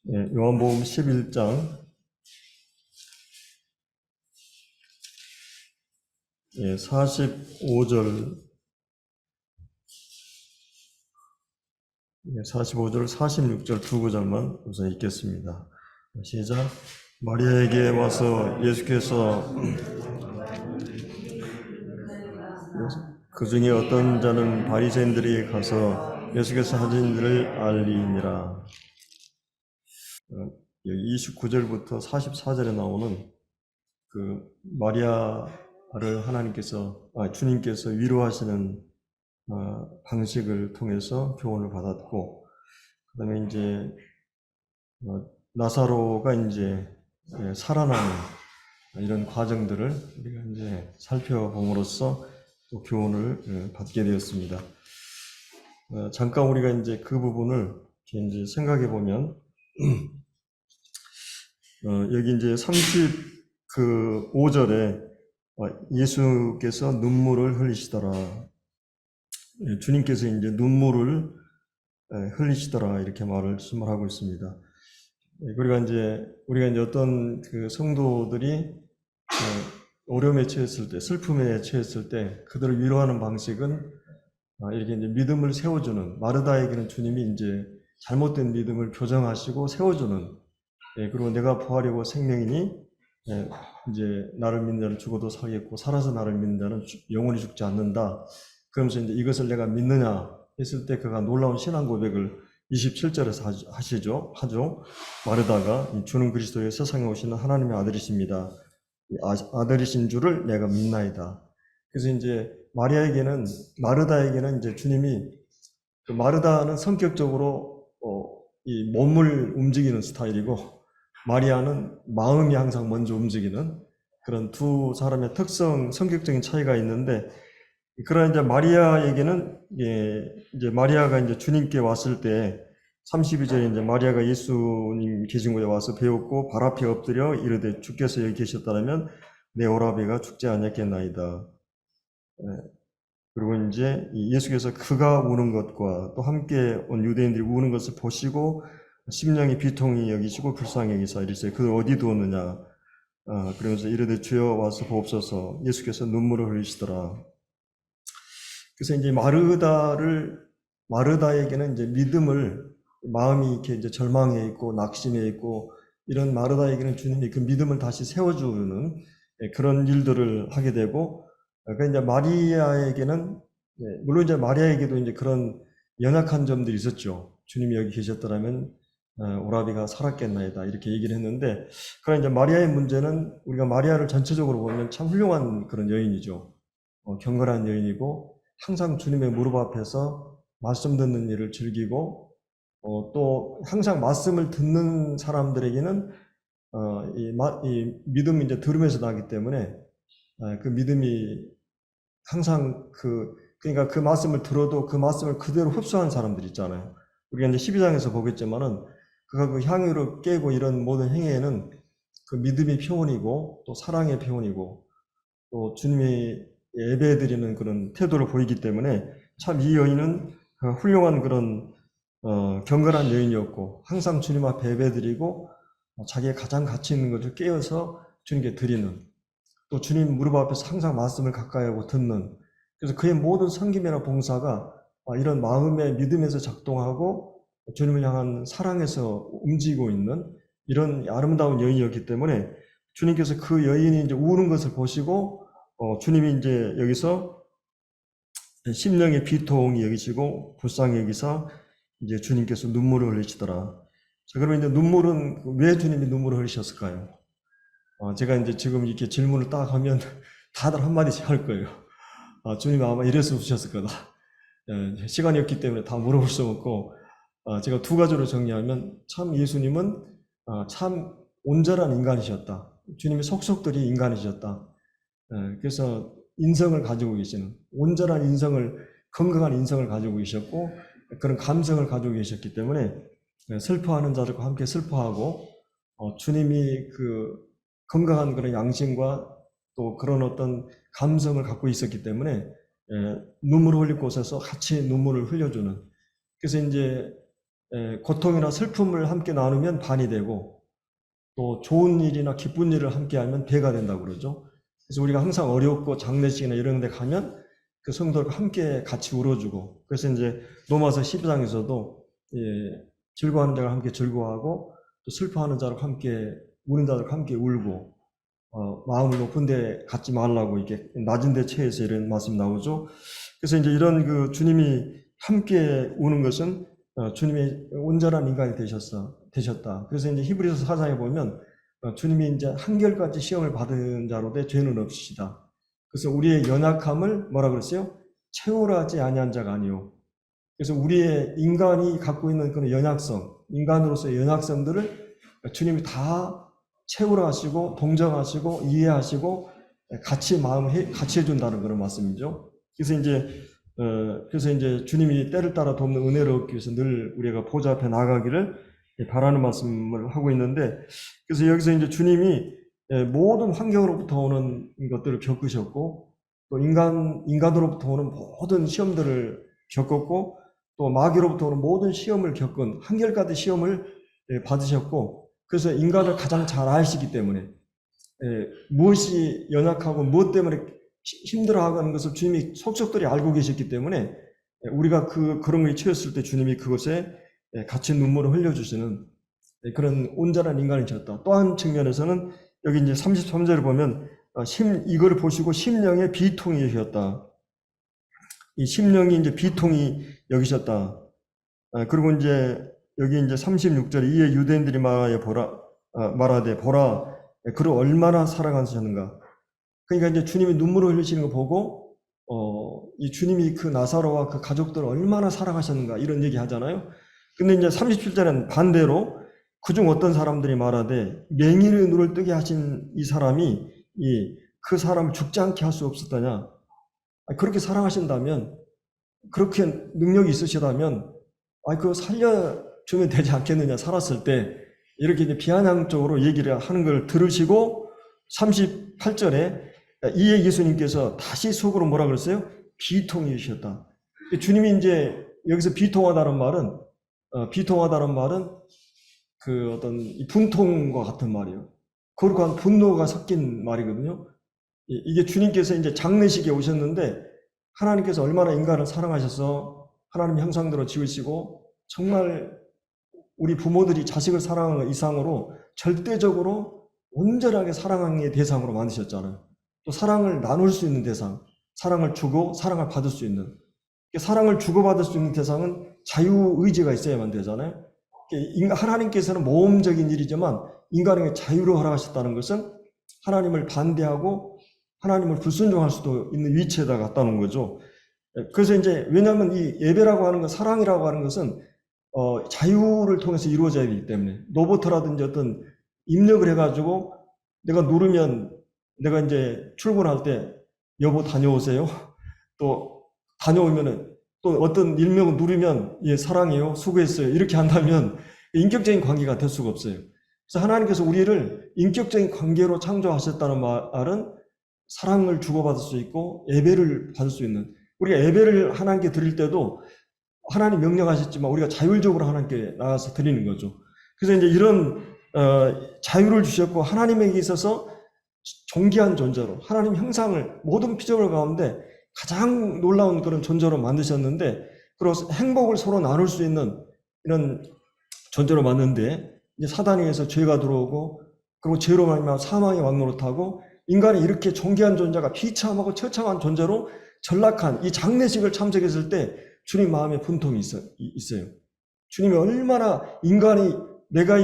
요한복음 11장 45절 46절 두 구절만 우선 읽겠습니다. 시작. 마리아에게 와서 예수께서 그 중에 어떤 자는 바리새인들이 가서 예수께서 하신 일을 알리니라. 29절부터 44절에 나오는 그 마리아를 주님께서 위로하시는 방식을 통해서 교훈을 받았고, 그 다음에 이제 나사로가 이제 살아나는 이런 과정들을 우리가 이제 살펴봄으로써 또 교훈을 받게 되었습니다. 잠깐 우리가 이제 그 부분을 이제 생각해 보면, 여기 이제 35절에 예수께서 눈물을 흘리시더라. 주님께서 이제 눈물을 흘리시더라 이렇게 말씀을 있습니다. 우리가 이제 어떤 그 성도들이 어려움에 처했을 때, 슬픔에 처했을 때 그들을 위로하는 방식은 이렇게 이제 믿음을 세워주는, 마르다에게는 주님이 이제 잘못된 믿음을 교정하시고 세워주는, 그리고 내가 부활이고 생명이니 이제 나를 믿는 자는 죽어도 살겠고 살아서 나를 믿는 자는 영원히 죽지 않는다. 그러면서 이제 이것을 내가 믿느냐 했을 때 그가 놀라운 신앙 고백을 27절에서 하죠. 마르다가 주는 그리스도의 세상에 오시는 하나님의 아들이십니다. 아들이신 줄을 내가 믿나이다. 그래서 이제 마르다에게는 이제 주님이, 그 마르다는 성격적으로 이 몸을 움직이는 스타일이고, 마리아는 마음이 항상 먼저 움직이는 그런 두 사람의 성격적인 차이가 있는데, 그러나 이제 마리아에게는 이제 마리아가 이제 주님께 왔을 때 32절에 이제 마리아가 예수님 계신 곳에 와서 배웠고 발 앞에 엎드려 이르되 주께서 여기 계셨다면 내 오라비가 죽지 않았겠나이다. 그리고 이제 예수께서 그가 우는 것과 또 함께 온 유대인들이 우는 것을 보시고 심령이 비통히 여기시고 불쌍히 여기사 이르시되 그를 어디 두었느냐. 그러면서 이르되 주여 와서 보옵소서. 예수께서 눈물을 흘리시더라. 그래서 이제 마르다에게는 이제 마음이 이렇게 이제 절망해 있고 낙심해 있고, 이런 마르다에게는 주님이 그 믿음을 다시 세워주는 그런 일들을 하게 되고, 그러니까 이제 마리아에게는, 물론 이제 마리아에게도 이제 그런 연약한 점들이 있었죠. 주님이 여기 계셨더라면 오라비가 살았겠나이다 이렇게 얘기를 했는데, 그러나 이제 마리아의 문제는 우리가 마리아를 전체적으로 보면 참 훌륭한 그런 여인이죠. 경건한 여인이고 항상 주님의 무릎 앞에서 말씀 듣는 일을 즐기고, 또 항상 말씀을 듣는 사람들에게는 이 믿음이 이제 들으면서 나기 때문에 그 믿음이 항상 그러니까 그 말씀을 들어도 그 말씀을 그대로 흡수하는 사람들 있잖아요. 우리가 이제 12장에서 보겠지만은 그가 그 향유를 깨고 이런 모든 행위에는 그 믿음이 표현이고 또 사랑의 표현이고 또 주님이 예배드리는 그런 태도를 보이기 때문에 참 이 여인은 훌륭한 그런 경건한 여인이었고, 항상 주님 앞에 예배드리고 자기의 가장 가치 있는 것을 깨어서 주님께 드리는, 또 주님 무릎 앞에서 항상 말씀을 가까이 하고 듣는, 그래서 그의 모든 섬김이나 봉사가 이런 마음의 믿음에서 작동하고 주님을 향한 사랑에서 움직이고 있는 이런 아름다운 여인이었기 때문에 주님께서 그 여인이 이제 우는 것을 보시고 주님이 이제 여기서 심령의 비통이 여기시고 불쌍히 여기사 이제 주님께서 눈물을 흘리시더라. 자, 그러면 이제 왜 주님이 눈물을 흘리셨을까요? 제가 이제 지금 이렇게 질문을 딱 하면 다들 한마디씩 할 거예요. 주님이 아마 이래서 우셨을 거다. 시간이 없기 때문에 다 물어볼 수 없고, 제가 두 가지로 정리하면 참 예수님은 참 온전한 인간이셨다. 주님의 속속들이 인간이셨다. 그래서 인성을 가지고 계시는, 온전한 건강한 인성을 가지고 계셨고 그런 감성을 가지고 계셨기 때문에 슬퍼하는 자들과 함께 슬퍼하고, 주님이 그 건강한 그런 양심과 또 그런 어떤 감성을 갖고 있었기 때문에 눈물을 흘릴 곳에서 같이 눈물을 흘려주는, 그래서 이제 고통이나 슬픔을 함께 나누면 반이 되고 또 좋은 일이나 기쁜 일을 함께 하면 배가 된다고 그러죠. 그래서 우리가 항상 어렵고 장례식이나 이런 데 가면 그 성도들과 함께 같이 울어주고, 그래서 이제 로마서 12장에서도 즐거워하는 자가 함께 즐거워하고 또 슬퍼하는 자로 함께 우는 자들과 함께 울고 마음을 높은 데 갖지 말라고 이렇게 낮은 데 처해서 이런 말씀 나오죠. 그래서 이제 이런 그 주님이 함께 우는 것은 주님이 온전한 인간이 되셨다. 그래서 이제 히브리서 4장에 보면 주님이 이제 한결같이 시험을 받은 자로 되 죄는 없으시다. 그래서 우리의 연약함을 뭐라 그랬어요? 채우라 하지 아니한 자가 아니요. 그래서 우리의 인간이 갖고 있는 그런 연약성, 인간으로서의 연약성들을 주님이 다 채우라 하시고 동정하시고 이해하시고 같이 같이 해준다는 그런 말씀이죠. 그래서 이제 주님이 때를 따라 돕는 은혜를 얻기 위해서 늘 우리가 보좌 앞에 나가기를 바라는 말씀을 하고 있는데, 그래서 여기서 이제 주님이 모든 환경으로부터 오는 것들을 겪으셨고 또 인간으로부터 오는 모든 시험들을 겪었고 또 마귀로부터 오는 모든 시험을 겪은 한결같은 시험을 받으셨고, 그래서 인간을 가장 잘 아시기 때문에 무엇이 연약하고 무엇 때문에 힘들어하는 것을 주님이 속속들이 알고 계셨기 때문에 우리가 그런 것에 처했을 때 주님이 그것에 같이 눈물을 흘려주시는 그런 온전한 인간이셨다. 또 한 측면에서는 여기 이제 33절을 보면 이거를 보시고 심령의 비통이 여기셨다. 이 심령이 이제 비통이 여기셨다. 그리고 이제 여기 이제 36절에 이에 유대인들이 말하되 보라 그를 얼마나 사랑하셨는가. 그러니까 이제 주님이 눈물을 흘리시는 거 보고 이 주님이 그 나사로와 그 가족들을 얼마나 사랑하셨는가 이런 얘기 하잖아요. 근데 이제 37절은 반대로 그중 어떤 사람들이 말하되 맹인의 눈을 뜨게 하신 이 사람이 그 사람을 죽지 않게 할 수 없었다냐. 그렇게 사랑하신다면, 그렇게 능력이 있으시다면 그거 살려주면 되지 않겠느냐, 살았을 때. 이렇게 이제 비아냥적으로 얘기를 하는 걸 들으시고 38절에 이에 예수님께서 다시 속으로 뭐라 그랬어요? 비통이 이셨다. 주님이 이제 여기서 비통하다는 말은 그 어떤 분통과 같은 말이에요. 거룩한 분노가 섞인 말이거든요. 이게 주님께서 이제 장례식에 오셨는데 하나님께서 얼마나 인간을 사랑하셔서 하나님 형상대로 지으시고 정말 우리 부모들이 자식을 사랑하는 이상으로 절대적으로 온전하게 사랑의 대상으로 만드셨잖아요. 또 사랑을 나눌 수 있는 대상, 사랑을 주고 사랑을 받을 수 있는, 사랑을 주고받을 수 있는 대상은 자유의지가 있어야만 되잖아요. 하나님께서는 모험적인 일이지만 인간에게 자유로 허락하셨다는 것은 하나님을 반대하고 하나님을 불순종할 수도 있는 위치에다 갖다 놓은 거죠. 그래서 이제 왜냐하면 이 예배라고 하는 것, 사랑이라고 하는 것은 자유를 통해서 이루어져야 되기 때문에, 로봇이라든지 어떤 입력을 해가지고 내가 누르면 내가 이제 출근할 때 여보 다녀오세요. 또 다녀오면은 또 어떤 일명을 누르면 사랑해요, 수고했어요, 이렇게 한다면 인격적인 관계가 될 수가 없어요. 그래서 하나님께서 우리를 인격적인 관계로 창조하셨다는 말은 사랑을 주고받을 수 있고 예배를 받을 수 있는, 우리가 예배를 하나님께 드릴 때도 하나님 명령하셨지만 우리가 자율적으로 하나님께 나가서 드리는 거죠. 그래서 이제 이런 자유를 주셨고 하나님에게 있어서 존귀한 존재로, 하나님 형상을 모든 피조물 가운데 가장 놀라운 그런 존재로 만드셨는데, 그리고 행복을 서로 나눌 수 있는 이런 존재로 만드는데 이제 사단에 의해서 죄가 들어오고 그리고 죄로 말미암아 사망의 왕노릇하고 인간이 이렇게 존귀한 존재가 비참하고 처참한 존재로 전락한 이 장례식을 참석했을 때 주님 마음에 분통이 있어요. 주님이 얼마나 인간이 내가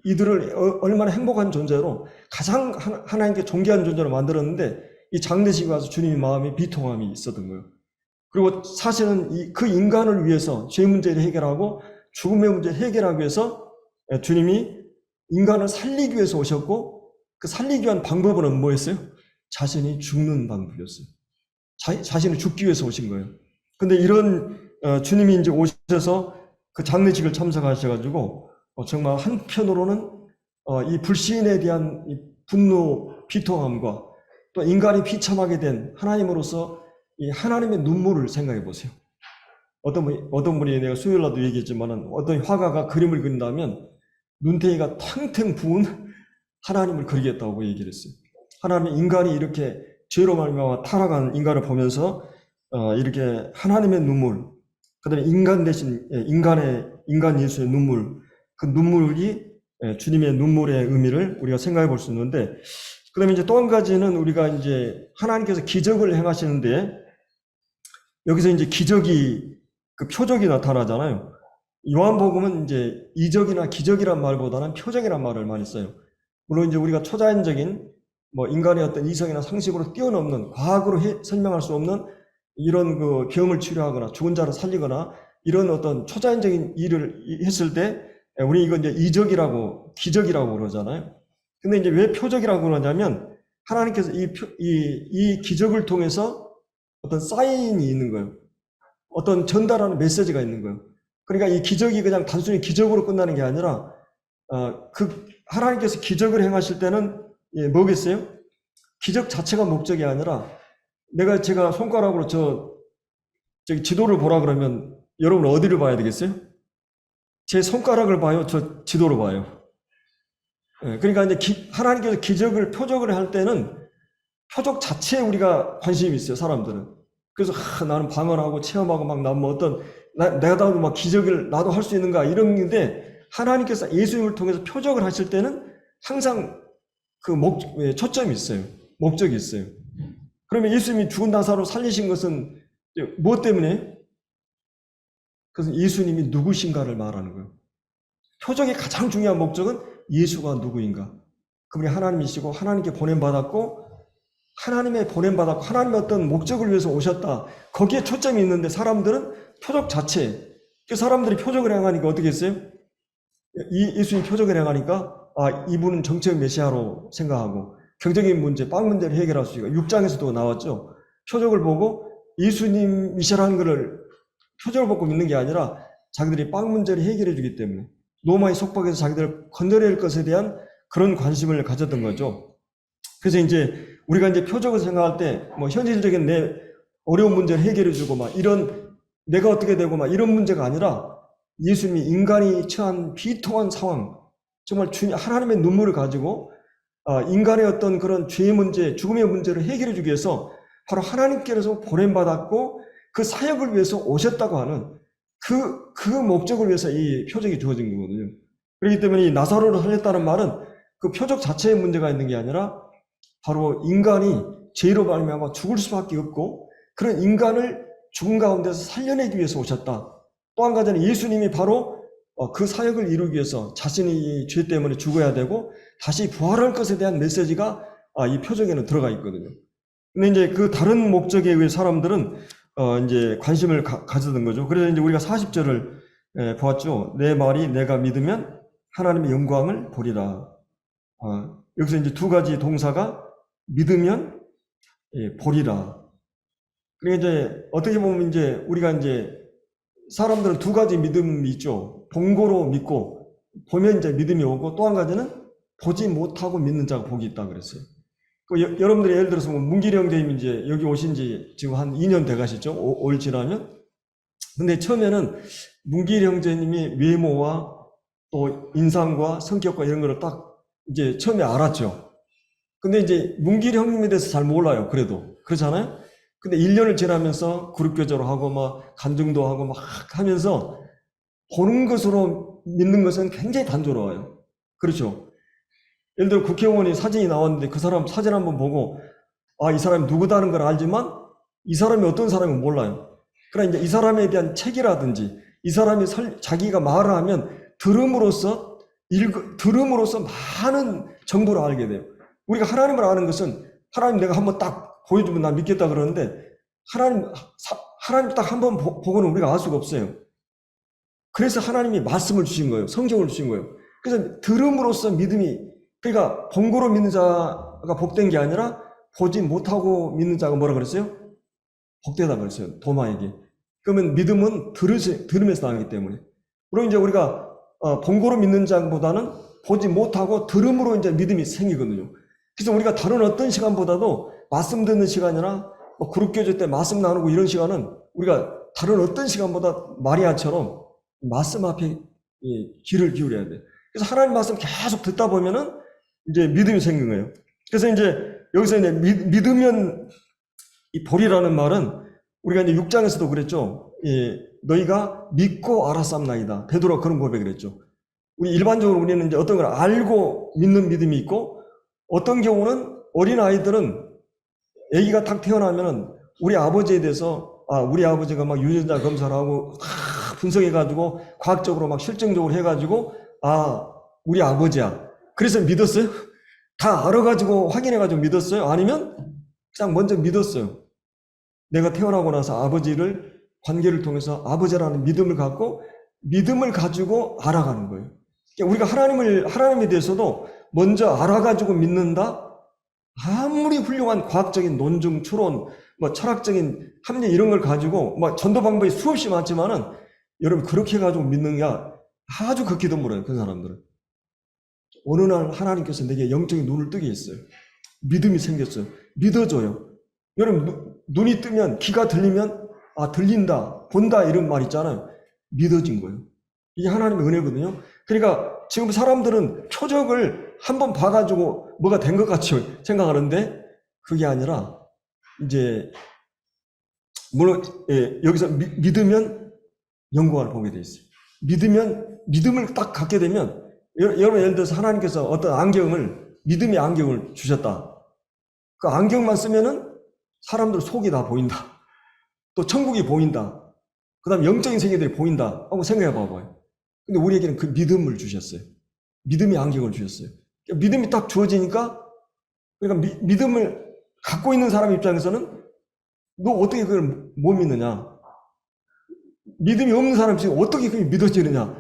이들을 얼마나 행복한 존재로 가장 하나님께 존귀한 존재로 만들었는데 이 장례식에 와서 주님의 마음에 비통함이 있었던 거예요. 그리고 사실은 그 인간을 위해서 죄 문제를 해결하고 죽음의 문제를 해결하기 위해서 주님이 인간을 살리기 위해서 오셨고, 그 살리기 위한 방법은 뭐였어요? 자신이 죽는 방법이었어요. 자신이 죽기 위해서 오신 거예요. 근데 이런 주님이 이제 오셔서 그 장례식을 참석하셔가지고 정말 한편으로는 이 불신에 대한 이 분노, 비통함과 또 인간이 비참하게 된 하나님으로서 이 하나님의 눈물을 생각해 보세요. 어떤 분이 내가 수요일 날도 얘기했지만은 어떤 화가가 그림을 그린다면 눈탱이가 탱탱 부은 하나님을 그리겠다고 얘기를 했어요. 하나님 인간이 이렇게 죄로 말미암아 타락한 인간을 보면서 이렇게 하나님의 눈물, 그다음에 인간 대신 인간 예수의 눈물, 그 눈물이 주님의 눈물의 의미를 우리가 생각해 볼 수 있는데, 그다음에 이제 또 한 가지는 우리가 이제 하나님께서 기적을 행하시는데 여기서 이제 기적이 그 표적이 나타나잖아요. 요한복음은 이제 이적이나 기적이란 말보다는 표적이란 말을 많이 써요. 물론 이제 우리가 초자연적인 뭐 인간의 어떤 이성이나 상식으로 뛰어넘는 과학으로 설명할 수 없는 이런 그 병을 치료하거나 죽은 자를 살리거나 이런 어떤 초자연적인 일을 했을 때 우리 이건 이제 이적이라고 기적이라고 그러잖아요. 근데 이제 왜 표적이라고 그러냐면 하나님께서 이 기적을 통해서 어떤 사인이 있는 거예요. 어떤 전달하는 메시지가 있는 거예요. 그러니까 이 기적이 그냥 단순히 기적으로 끝나는 게 아니라 하나님께서 기적을 행하실 때는 뭐겠어요? 기적 자체가 목적이 아니라 제가 손가락으로 저기 지도를 보라 그러면 여러분 어디를 봐야 되겠어요? 제 손가락을 봐요? 저 지도를 봐요? 그러니까 이제 하나님께서 표적을 할 때는 표적 자체에 우리가 관심이 있어요, 사람들은. 그래서 나는 방언하고 체험하고 막 나면 내가 막 기적을 나도 할 수 있는가 이런 건데, 하나님께서 예수님을 통해서 표적을 하실 때는 항상 그 초점이 있어요. 목적이 있어요. 그러면 예수님이 죽은 나사로 살리신 것은 무엇 때문에? 그것은 예수님이 누구신가를 말하는 거예요. 표적의 가장 중요한 목적은 예수가 누구인가. 그분이 하나님이시고 하나님께 보냄받았고 하나님의 어떤 목적을 위해서 오셨다. 거기에 초점이 있는데 사람들은 표적 자체. 사람들이 표적을 행하니까 어떻게 했어요? 예수님 표적을 행하니까 이분은 정책 메시아로 생각하고 경제적인 문제, 빵 문제를 해결할 수 있고 6장에서도 나왔죠. 표적을 보고 예수님이시라는 것을 표적을 보고 믿는 게 아니라 자기들이 빵 문제를 해결해 주기 때문에 로마의 속박에서 자기들을 건드릴 것에 대한 그런 관심을 가졌던 거죠. 그래서 이제 우리가 이제 표적을 생각할 때 뭐 현실적인 내 어려운 문제를 해결해 주고 막 이런 내가 어떻게 되고 막 이런 문제가 아니라 예수님이 인간이 처한 비통한 상황, 정말 하나님의 눈물을 가지고 인간의 어떤 그런 죄의 문제, 죽음의 문제를 해결해 주기 위해서 바로 하나님께서 보냄받았고 그 사역을 위해서 오셨다고 하는 그 목적을 위해서 이 표적이 주어진 거거든요. 그렇기 때문에 이 나사로를 살렸다는 말은 그 표적 자체의 문제가 있는 게 아니라 바로 인간이 죄로 말미암아 죽을 수밖에 없고 그런 인간을 죽음 가운데서 살려내기 위해서 오셨다. 또 한 가지는 예수님이 바로 그 사역을 이루기 위해서 자신이 죄 때문에 죽어야 되고 다시 부활할 것에 대한 메시지가 이 표적에는 들어가 있거든요. 근데 이제 그 다른 목적에 의해 사람들은 이제 관심을 가졌던 거죠. 그래서 이제 우리가 40절을 보았죠. 내 말이 내가 믿으면 하나님의 영광을 보리라. 여기서 이제 두 가지 동사가 믿으면 보리라. 그러니까 이제 어떻게 보면 이제 우리가 이제 사람들은 두 가지 믿음이 있죠. 본고로 믿고 보면 이제 믿음이 오고 또 한 가지는 보지 못하고 믿는 자가 복이 있다 그랬어요. 여러분들이 예를 들어서 뭐 문길이 형제님이 이제 여기 오신 지 지금 한 2년 돼 가시죠? 올 지나면. 근데 처음에는 문길이 형제님이 외모와 또 인상과 성격과 이런 거를 딱 이제 처음에 알았죠. 근데 이제 문길이 형님에 대해서 잘 몰라요. 그래도. 그렇잖아요? 근데 1년을 지나면서 그룹교제로 하고 막 간증도 하고 막 하면서 보는 것으로 믿는 것은 굉장히 단조로워요. 그렇죠? 예를 들어 국회의원이 사진이 나왔는데 그 사람 사진 한번 보고 이 사람이 누구다는 걸 알지만 이 사람이 어떤 사람인지 몰라요. 그러니까 이제 이 사람에 대한 책이라든지 이 사람이 자기가 말을 하면 들음으로써 많은 정보를 알게 돼요. 우리가 하나님을 아는 것은 하나님 내가 한번 딱 보여주면 나 믿겠다 그러는데 하나님 딱 한번 보고는 우리가 알 수가 없어요. 그래서 하나님이 말씀을 주신 거예요. 성경을 주신 거예요. 그래서 들음으로써 믿음이, 그러니까 본고로 믿는 자가 복된 게 아니라 보지 못하고 믿는 자가 뭐라 그랬어요? 복되다 그랬어요. 도마에게. 그러면 믿음은 들으면서 나오기 때문에. 그리고 이제 우리가 본고로 믿는 자보다는 보지 못하고 들음으로 이제 믿음이 생기거든요. 그래서 우리가 다른 어떤 시간보다도 말씀 듣는 시간이나 그룹 교제 때 말씀 나누고 이런 시간은 우리가 다른 어떤 시간보다 마리아처럼 말씀 앞에 귀를 기울여야 돼. 그래서 하나님 말씀 계속 듣다 보면은 이제 믿음이 생긴 거예요. 그래서 이제 여기서 이제 믿으면 이 보리라는 말은 우리가 이제 6장에서도 그랬죠. 너희가 믿고 알았삼나이다. 베드로가 그런 고백을 했죠. 우리 일반적으로 우리는 이제 어떤 걸 알고 믿는 믿음이 있고, 어떤 경우는 어린 아이들은 아기가 딱 태어나면은 우리 아버지에 대해서 우리 아버지가 막 유전자 검사를 하고 분석해가지고 과학적으로 막 실증적으로 해가지고 우리 아버지야. 그래서 믿었어요? 다 알아가지고 확인해가지고 믿었어요? 아니면 그냥 먼저 믿었어요? 내가 태어나고 나서 아버지를 관계를 통해서 아버지라는 믿음을 갖고 믿음을 가지고 알아가는 거예요. 그러니까 우리가 하나님에 대해서도 먼저 알아가지고 믿는다? 아무리 훌륭한 과학적인 논증, 추론, 철학적인 합리 이런 걸 가지고 전도 방법이 수없이 많지만은 여러분 그렇게 해가지고 믿는 게 아주 극히 드물어요. 그 사람들은. 어느 날 하나님께서 내게 영적인 눈을 뜨게 했어요. 믿음이 생겼어요. 믿어줘요. 여러분 눈이 뜨면 귀가 들리면 들린다, 본다 이런 말 있잖아요. 믿어진 거예요. 이게 하나님의 은혜거든요. 그러니까 지금 사람들은 표적을 한번 봐가지고 뭐가 된 것 같이 생각하는데 그게 아니라 이제 물론 여기서 믿으면 영광을 보게 돼 있어요. 믿음을 딱 갖게 되면 여러분 예를 들어서 하나님께서 어떤 믿음의 안경을 주셨다. 그 안경만 쓰면은 사람들 속이 다 보인다. 또 천국이 보인다. 그 다음에 영적인 세계들이 보인다 하고 생각해 봐봐요. 근데 우리에게는 그 믿음을 주셨어요. 믿음의 안경을 주셨어요. 믿음이 딱 주어지니까, 그러니까 믿음을 갖고 있는 사람 입장에서는 너 어떻게 그걸 못 믿느냐? 믿음이 없는 사람 입장에서 어떻게 그게 믿어지느냐?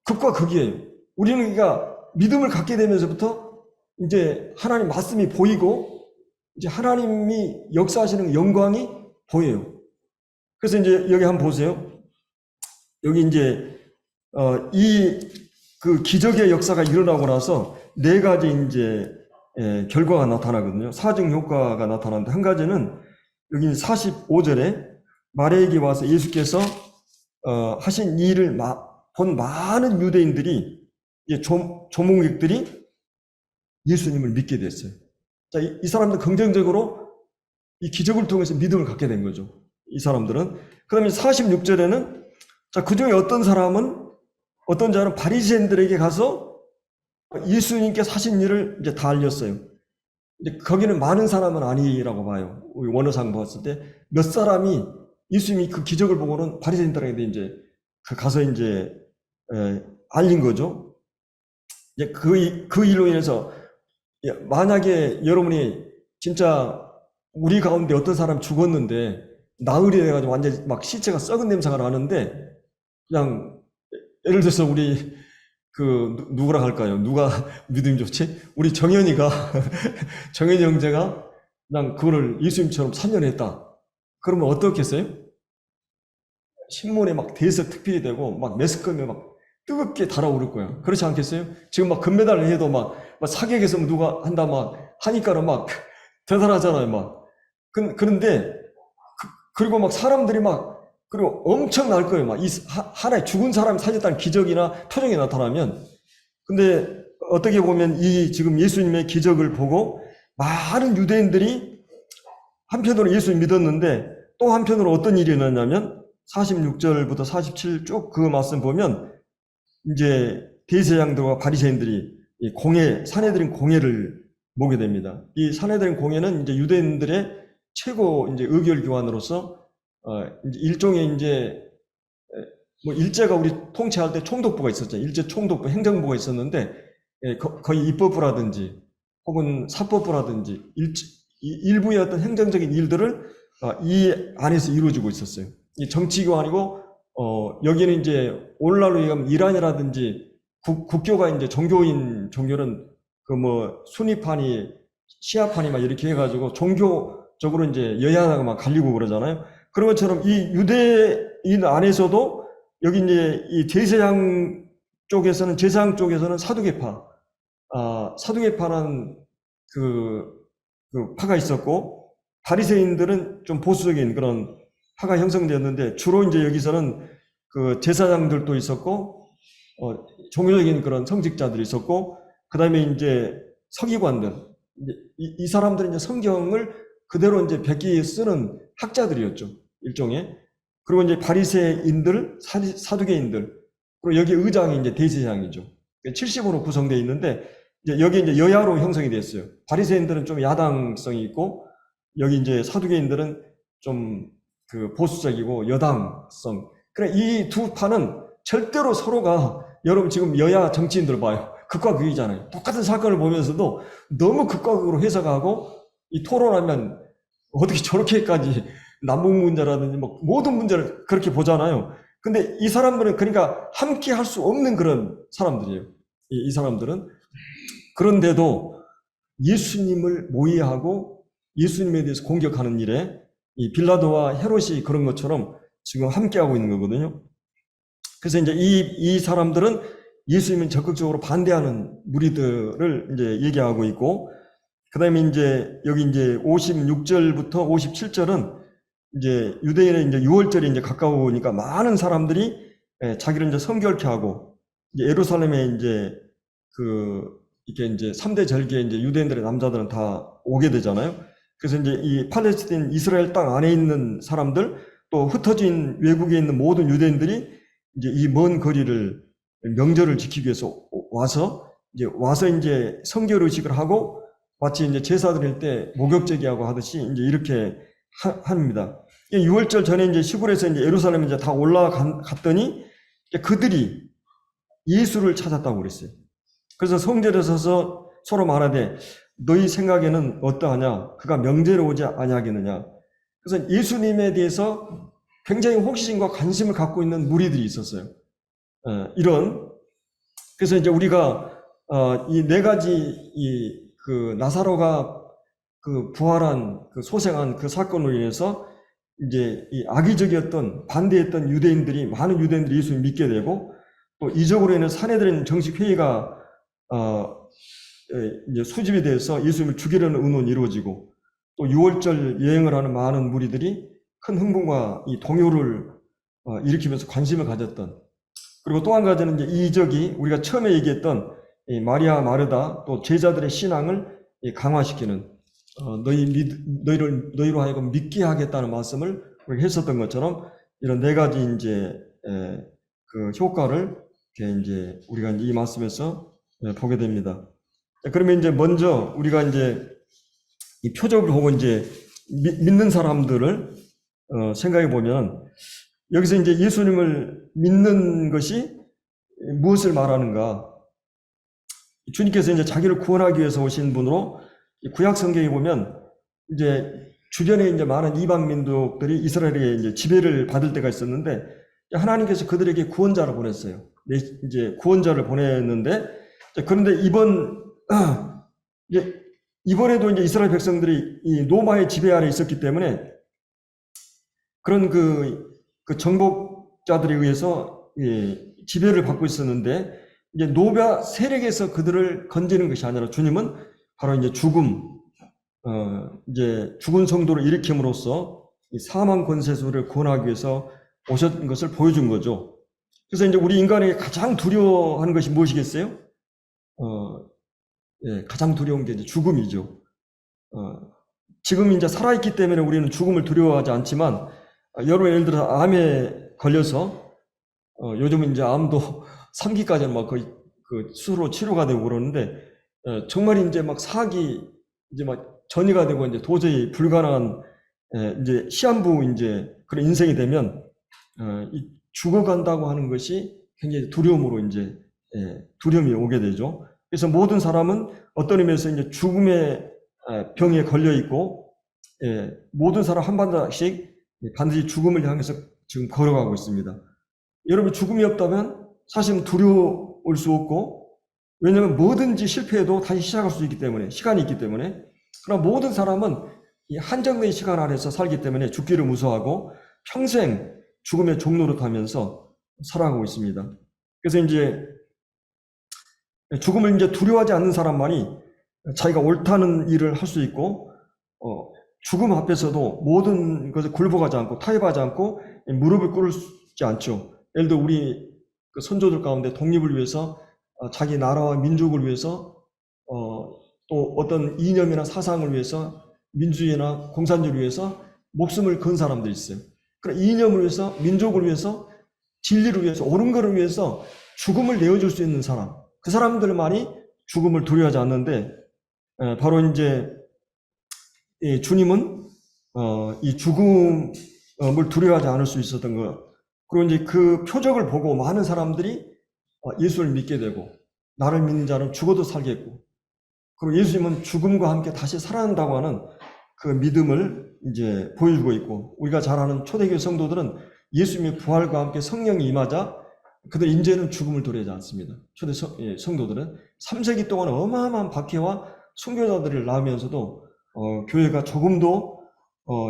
극과 극이에요. 우리는 그러니까 믿음을 갖게 되면서부터 이제 하나님 말씀이 보이고 이제 하나님이 역사하시는 영광이 보여요. 그래서 이제 여기 한번 보세요. 여기 이제 그 기적의 역사가 일어나고 나서 네 가지 이제 결과가 나타나거든요. 사증 효과가 나타나는데 한 가지는 여기 45절에 마리아에게 와서 예수께서 하신 일을 본 많은 유대인들이 조문객들이 예수님을 믿게 됐어요. 자, 이 사람들 긍정적으로 이 기적을 통해서 믿음을 갖게 된 거죠. 이 사람들은. 그다음에 46절에는 자, 그 중에 어떤 자는 바리새인들에게 가서 예수님께서 하신 일을 이제 다 알렸어요. 이제 거기는 많은 사람은 아니라고 봐요. 우리 원어상 봤을 때 몇 사람이 예수님이 그 기적을 보고는 바리새인들에게 이제 가서 이제 알린 거죠. 이제 그 일로 인해서 만약에 여러분이 진짜 우리 가운데 어떤 사람 죽었는데 나흘이 돼가지고 완전 막 시체가 썩은 냄새가 나는데 그냥 예를 들어서 우리 누구라 할까요? 누가 믿음이 좋지? 우리 정현이 형제가 그냥 그거를 예수님처럼 3년 했다. 그러면 어떻겠어요? 신문에 막 대서 특필이 되고 막 매스컴에 막 뜨겁게 달아오를 거야. 그렇지 않겠어요? 지금 막 금메달 해도 막 사격에서 누가 한다 막 하니까는 막 대단하잖아요. 막 그런데 그리고 막 사람들이 그리고 엄청 날 거예요. 하나의 죽은 사람이 살렸다는 기적이나 표적이 나타나면. 근데 어떻게 보면 지금 예수님의 기적을 보고 많은 유대인들이 한편으로 예수님 믿었는데 또 한편으로 어떤 일이 일어났냐면 46절부터 47 쭉 그 말씀 보면 이제 대제사장들과 바리새인들이 사내들인 공회를 모게 됩니다. 이 사내들인 공회는 이제 유대인들의 최고 이제 의결 기관으로서 이제 일종의 이제 일제가 우리 통치할 때 총독부가 있었죠. 일제 총독부, 행정부가 있었는데 거의 입법부라든지 혹은 사법부라든지 일부의 어떤 행정적인 일들을 이 안에서 이루어지고 있었어요. 이 정치기관이고 여기는 이제 오늘날로 얘기하면 이란이라든지 국교가 이제 종교는 순위파니 시아파니 막 이렇게 해가지고 종교적으로 이제 여야가 막 갈리고 그러잖아요. 그런 것처럼 이 유대인 안에서도 여기 이제 이 제사장 쪽에서는 사두개파는 그 파가 있었고 바리새인들은 좀 보수적인 그런 파가 형성되었는데 주로 이제 여기서는 그 제사장들도 있었고 종교적인 그런 성직자들이 있었고 그다음에 이제 서기관들 이 사람들은 이제 성경을 그대로 이제 베끼게 쓰는 학자들이었죠. 일종의. 그리고 이제 바리새인들, 사두개인들 그리고 여기 의장이 이제 대제사장이죠. 70으로 구성되어 있는데 이제 여기 이제 여야로 형성이 됐어요. 바리새인들은 좀 야당성이 있고 여기 이제 사두개인들은 좀 그 보수적이고 여당성. 그래 이 두 파는 절대로 서로가 여러분 지금 여야 정치인들 봐요. 극과 극이잖아요. 똑같은 사건을 보면서도 너무 극과 극으로 해석하고 이 토론하면 어떻게 저렇게까지 남북 문제라든지 뭐 모든 문제를 그렇게 보잖아요. 근데 이 사람들은 그러니까 함께 할 수 없는 그런 사람들이에요. 이 사람들은. 그런데도 예수님을 모의하고 예수님에 대해서 공격하는 일에 이 빌라도와 헤롯이 그런 것처럼 지금 함께하고 있는 거거든요. 그래서 이제 이 사람들은 예수님을 적극적으로 반대하는 무리들을 이제 얘기하고 있고, 그 다음에 이제 여기 이제 56절부터 57절은 이제 유대인의 이제 6월절이 이제 가까우니까 많은 사람들이 자기를 이제 성결케 하고, 이제 예루살렘에 이제 이게 이제 3대 절기에 이제 유대인들의 남자들은 다 오게 되잖아요. 그래서 이제 이 팔레스틴 이스라엘 땅 안에 있는 사람들 또 흩어진 외국에 있는 모든 유대인들이 이제 이 먼 거리를 명절을 지키기 위해서 와서 이제 성결 의식을 하고 마치 이제 제사 드릴 때 목욕제기하고 하듯이 이제 이렇게 합니다. 6월절 전에 이제 시골에서 이제 예루살렘에 이제 다 올라갔더니 그들이 예수를 찾았다고 그랬어요. 그래서 성전에 서서 서로 말하되 너희 생각에는 어떠하냐? 그가 명제로 오지 아니하겠느냐? 그래서 예수님에 대해서 굉장히 호기심과 관심을 갖고 있는 무리들이 있었어요. 그래서 이제 우리가 이 네 가지 그 나사로가 그 부활한 그 소생한 그 사건으로 인해서 이제 이 악의적이었던 반대했던 많은 유대인들이 예수를 믿게 되고 또 이적으로 인해서 사내들인 정식 회의가 이제 수집이 돼서 예수님을 죽이려는 의논이 이루어지고 또 6월절 여행을 하는 많은 무리들이 큰 흥분과 이 동요를 일으키면서 관심을 가졌던, 그리고 또 한 가지는 이제 이 이적이 우리가 처음에 얘기했던 이 마리아 마르다 또 제자들의 신앙을 강화시키는 너희로 하여금 믿게 하겠다는 말씀을 우리가 했었던 것처럼 이런 네 가지 이제 그 효과를 이제 우리가 이 말씀에서 보게 됩니다. 그러면 이제 먼저 우리가 이제 이 표적을 보고 이제 믿는 사람들을 생각해 보면 여기서 이제 예수님을 믿는 것이 무엇을 말하는가? 주님께서 이제 자기를 구원하기 위해서 오신 분으로 구약 성경에 보면 이제 주변에 이제 많은 이방 민족들이 이스라엘에 이제 지배를 받을 때가 있었는데 하나님께서 그들에게 구원자를 보냈어요. 이제 구원자를 보냈는데 그런데 이번에도 이제 이스라엘 백성들이 이 로마의 지배 아래 있었기 때문에 그런 그 정복자들에 의해서 지배를 받고 있었는데 이제 노바 세력에서 그들을 건지는 것이 아니라 주님은 바로 이제 이제 죽은 성도를 일으킴으로써 이 사망 권세수를 구원하기 위해서 오신 것을 보여준 거죠. 그래서 이제 우리 인간에게 가장 두려워하는 것이 무엇이겠어요? 가장 두려운 게 이제 죽음이죠. 지금 이제 살아있기 때문에 우리는 죽음을 두려워하지 않지만, 여러분 예를 들어서 암에 걸려서, 요즘은 이제 암도 3기까지는 막 거의 그 수로 치료가 되고 그러는데, 정말 이제 막 이제 막 전이가 되고 이제 도저히 불가능한, 이제 시한부 이제 그런 인생이 되면, 죽어간다고 하는 것이 굉장히 두려움으로 이제, 두려움이 오게 되죠. 그래서 모든 사람은 어떤 의미에서 이제 죽음의 병에 걸려 있고, 모든 사람 한 발씩 반드시 죽음을 향해서 지금 걸어가고 있습니다. 여러분 죽음이 없다면 사실은 두려울 수 없고, 왜냐하면 뭐든지 실패해도 다시 시작할 수 있기 때문에, 시간이 있기 때문에. 그러나 모든 사람은 이 한정된 시간 안에서 살기 때문에 죽기를 무서워하고 평생 죽음의 종로로 타면서 살아가고 있습니다. 그래서 이제 죽음을 이제 두려워하지 않는 사람만이 자기가 옳다는 일을 할 수 있고, 죽음 앞에서도 모든 것을 굴복하지 않고 타협하지 않고 무릎을 꿇지 않죠. 예를 들어 우리 그 선조들 가운데 독립을 위해서 자기 나라와 민족을 위해서 또 어떤 이념이나 사상을 위해서 민주주의나 공산주의를 위해서 목숨을 건 사람들이 있어요. 그러니까 이념을 위해서, 민족을 위해서, 진리를 위해서, 옳은 것을 위해서 죽음을 내어줄 수 있는 사람, 그 사람들만이 죽음을 두려워하지 않는데, 바로 이제 주님은 이 죽음을 두려워하지 않을 수 있었던 것. 그리고 이제 그 표적을 보고 많은 사람들이 예수를 믿게 되고, 나를 믿는 자는 죽어도 살겠고, 그리고 예수님은 죽음과 함께 다시 살아난다고 하는 그 믿음을 이제 보여주고 있고, 우리가 잘 아는 초대교회 성도들은 예수님의 부활과 함께 성령이 임하자 그들 이제는 죽음을 두려워하지 않습니다. 초대 성도들은 3세기 동안 어마어마한 박해와 순교자들을 낳으면서도 교회가 조금도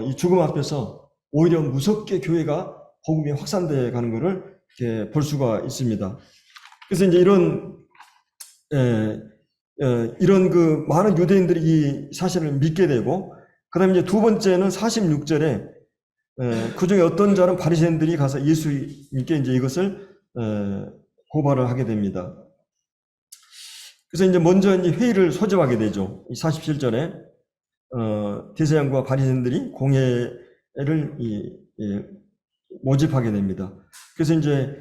이 죽음 앞에서 오히려 무섭게 교회가 복음이 확산되어 가는 것을 이렇게 볼 수가 있습니다. 그래서 이제 이런 그 많은 유대인들이 이 사실을 믿게 되고, 그 다음에 이제 두 번째는 46절에 그 중에 어떤 자는 바리새인들이 가서 예수님께 이제 이것을 고발을 하게 됩니다. 그래서 이제 먼저 이제 회의를 소집하게 되죠. 이 47절에 대제사장과 바리새인들이 공회를 모집하게 됩니다. 그래서 이제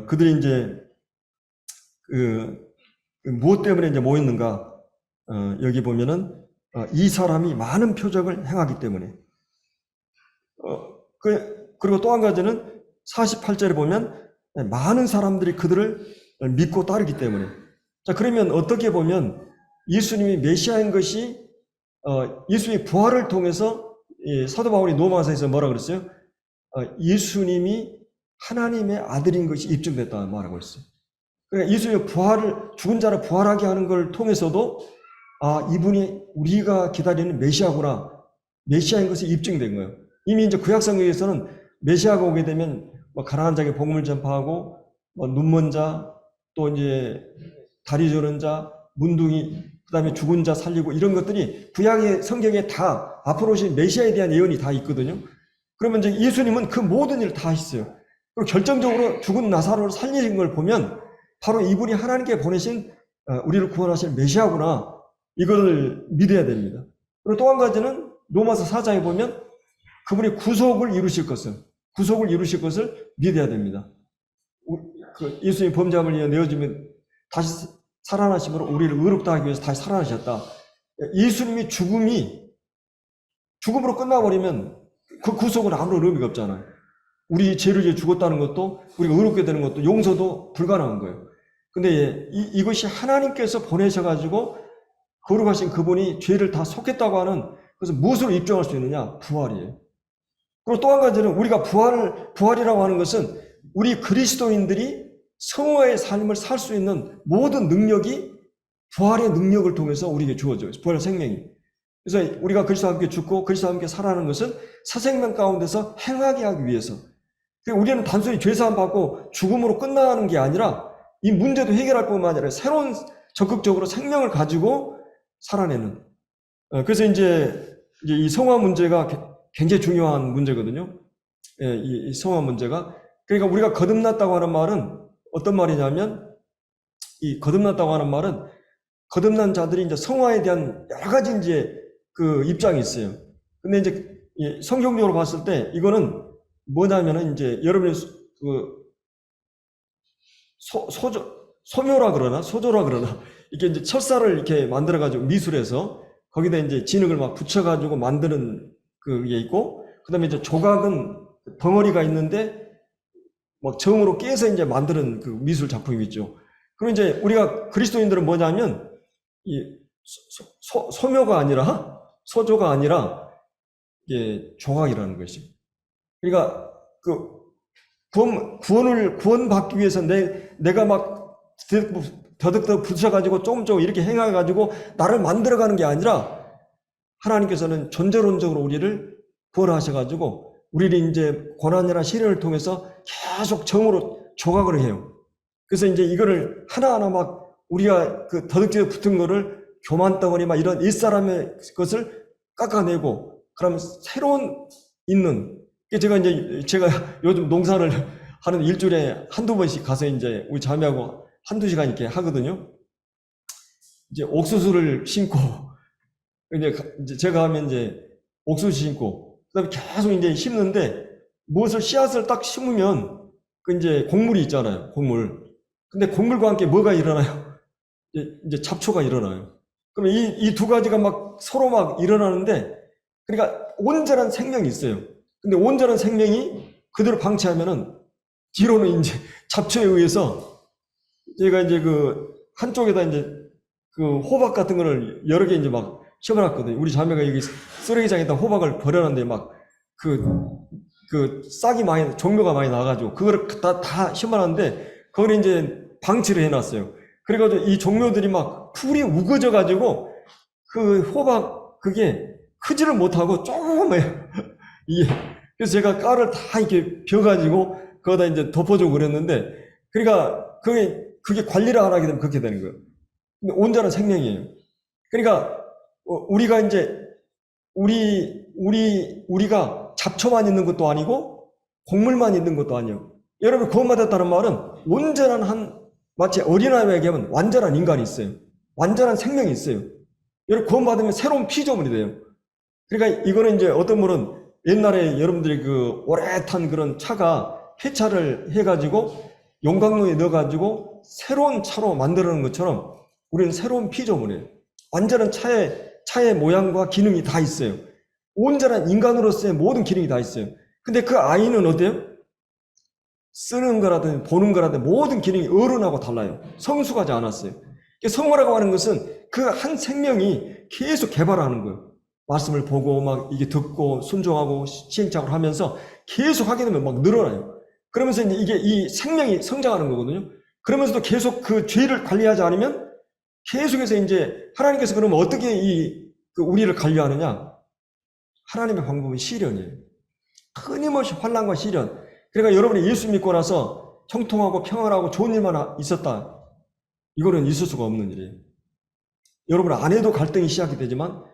그들이 이제 무엇 때문에 이제 모였는가? 여기 보면은 이 사람이 많은 표적을 행하기 때문에. 그리고 또 한 가지는 48절에 보면 많은 사람들이 그들을 믿고 따르기 때문에. 자, 그러면 어떻게 보면 예수님이 메시아인 것이 예수님의 부활을 통해서 사도 바울이 로마서에서 뭐라 그랬어요? 예수님이 하나님의 아들인 것이 입증됐다 말하고 있어요. 그러니까 예수님의 죽은 자를 부활하게 하는 걸 통해서도 이분이 우리가 기다리는 메시아구나, 메시아인 것이 입증된 거예요. 이미 이제 구약성경에서는 메시아가 오게 되면 가난한 자에게 복음을 전파하고 눈먼 자, 또 이제 다리 저는 자, 문둥이, 그다음에 죽은 자 살리고 이런 것들이 구약의 성경에 다 앞으로 오신 메시아에 대한 예언이 다 있거든요. 그러면 이제 예수님은 그 모든 일을 다 하셨어요. 그리고 결정적으로 죽은 나사로를 살리신 걸 보면 바로 이분이 하나님께 보내신 우리를 구원하실 메시아구나, 이걸 믿어야 됩니다. 그리고 또 한 가지는 로마서 4장에 보면 그분이 구속을 이루실 것을 믿어야 됩니다. 예수님 범죄함을 위해 내어주면 다시 살아나심으로 우리를 의롭다 하기 위해서 다시 살아나셨다. 예수님이 죽음으로 끝나버리면 그 구속은 아무런 의미가 없잖아요. 우리 죄를 위해 죽었다는 것도, 우리가 의롭게 되는 것도, 용서도 불가능한 거예요. 근데 이것이 하나님께서 보내셔가지고 거룩하신 그분이 죄를 다 속했다고 하는 것을 무엇으로 입증할 수 있느냐? 부활이에요. 그리고 또 한 가지는 우리가 부활이라고 하는 것은 우리 그리스도인들이 성화의 삶을 살 수 있는 모든 능력이 부활의 능력을 통해서 우리에게 주어져요. 부활의 생명이. 그래서 우리가 그리스도와 함께 죽고 그리스도와 함께 살아가는 것은 새 생명 가운데서 행하게 하기 위해서. 우리는 단순히 죄사함 받고 죽음으로 끝나는 게 아니라 이 문제도 해결할 뿐만 아니라 새로운 적극적으로 생명을 가지고 살아내는. 그래서 이제 이 성화 문제가 굉장히 중요한 문제거든요. 이 성화 문제가. 그러니까 우리가 거듭났다고 하는 말은 어떤 말이냐면, 이 거듭났다고 하는 말은 거듭난 자들이 이제 성화에 대한 여러 가지 이제 그 입장이 있어요. 근데 이제 성경적으로 봤을 때 이거는 뭐냐면은 이제 여러분이 소묘라 그러나 소조라 그러나 이게 이제 철사를 이렇게 만들어 가지고 미술에서 거기다 이제 진흙을 막 붙여 가지고 만드는 그게 있고, 그다음에 이제 조각은 덩어리가 있는데 막 정으로 깨서 이제 만드는 그 미술 작품이 있죠. 그럼 이제 우리가 그리스도인들은 뭐냐면 이 소묘가 아니라 소조가 아니라 이게 조각이라는 것이. 그러니까 그 구원받기 위해서 내가 막 더덕더덕 붙여가지고 조금 이렇게 행해가지고 나를 만들어가는 게 아니라 하나님께서는 존재론적으로 우리를 구원하셔가지고 우리를 이제 고난이나 시련을 통해서 계속 정으로 조각을 해요. 그래서 이제 이거를 하나하나 막 우리가 그 더덕지에 붙은 거를 교만덩어리 막 이런 옛사람의 것을 깎아내고, 그러면 새로운 있는, 제가 요즘 농사를 하는 일주일에 한두 번씩 가서 이제 우리 자매하고 한두 시간 이렇게 하거든요. 이제 옥수수를 심고, 이제 제가 하면 이제 옥수수 심고, 그다음에 계속 이제 심는데, 무엇을 씨앗을 딱 심으면, 그 이제 곡물이 있잖아요, 곡물. 근데 곡물과 함께 뭐가 일어나요? 이제 잡초가 일어나요. 그럼 이 두 가지가 막 서로 막 일어나는데, 그러니까 온전한 생명이 있어요. 근데 온전한 생명이 그대로 방치하면은 뒤로는 이제 잡초에 의해서 제가 이제 그 한쪽에다 이제 그 호박 같은 거를 여러 개 이제 막 심어놨거든요. 우리 자매가 여기 쓰레기장에다 호박을 버려놨는데 막 그 싹이 많이, 종묘가 많이 나가지고 그거를 다 심어놨는데 그걸 이제 방치를 해놨어요. 그래가지고 이 종묘들이 막 풀이 우거져가지고 그 호박 그게 크지를 못하고 조그매요. 이게 그래서 제가 깔을 다 이렇게 벼가지고 거기다 이제 덮어주고 그랬는데 그러니까 그게 관리를 안 하게 되면 그렇게 되는 거예요. 근데 온전한 생명이에요. 그러니까 우리가 이제 우리가 잡초만 있는 것도 아니고 곡물만 있는 것도 아니에요. 여러분 구원받았다는 말은 온전한 마치 어린아이에게 얘기하면 완전한 인간이 있어요. 완전한 생명이 있어요. 여러분 구원받으면 새로운 피조물이 돼요. 그러니까 이거는 이제 어떤 분은 옛날에 여러분들이 그 오래 탄 그런 차가 폐차를 해가지고 용광로에 넣어가지고 새로운 차로 만드는 것처럼 우리는 새로운 피조물이에요. 완전한 차의 모양과 기능이 다 있어요. 온전한 인간으로서의 모든 기능이 다 있어요. 근데 그 아이는 어때요? 쓰는 거라든 보는 거라든 모든 기능이 어른하고 달라요. 성숙하지 않았어요. 성화라고 하는 것은 그 한 생명이 계속 개발하는 거예요. 말씀을 보고 막 이게 듣고 순종하고 시행착오를 하면서 계속 하게 되면 막 늘어나요. 그러면서 이제 이 생명이 성장하는 거거든요. 그러면서도 계속 그 죄를 관리하지 않으면 계속해서 이제 하나님께서 그러면 어떻게 그 우리를 관리하느냐? 하나님의 방법은 시련이에요. 끊임없이 환난과 시련. 그러니까 여러분이 예수 믿고 나서 형통하고 평안하고 좋은 일만 있었다. 이거는 있을 수가 없는 일이에요. 여러분 안에도 갈등이 시작이 되지만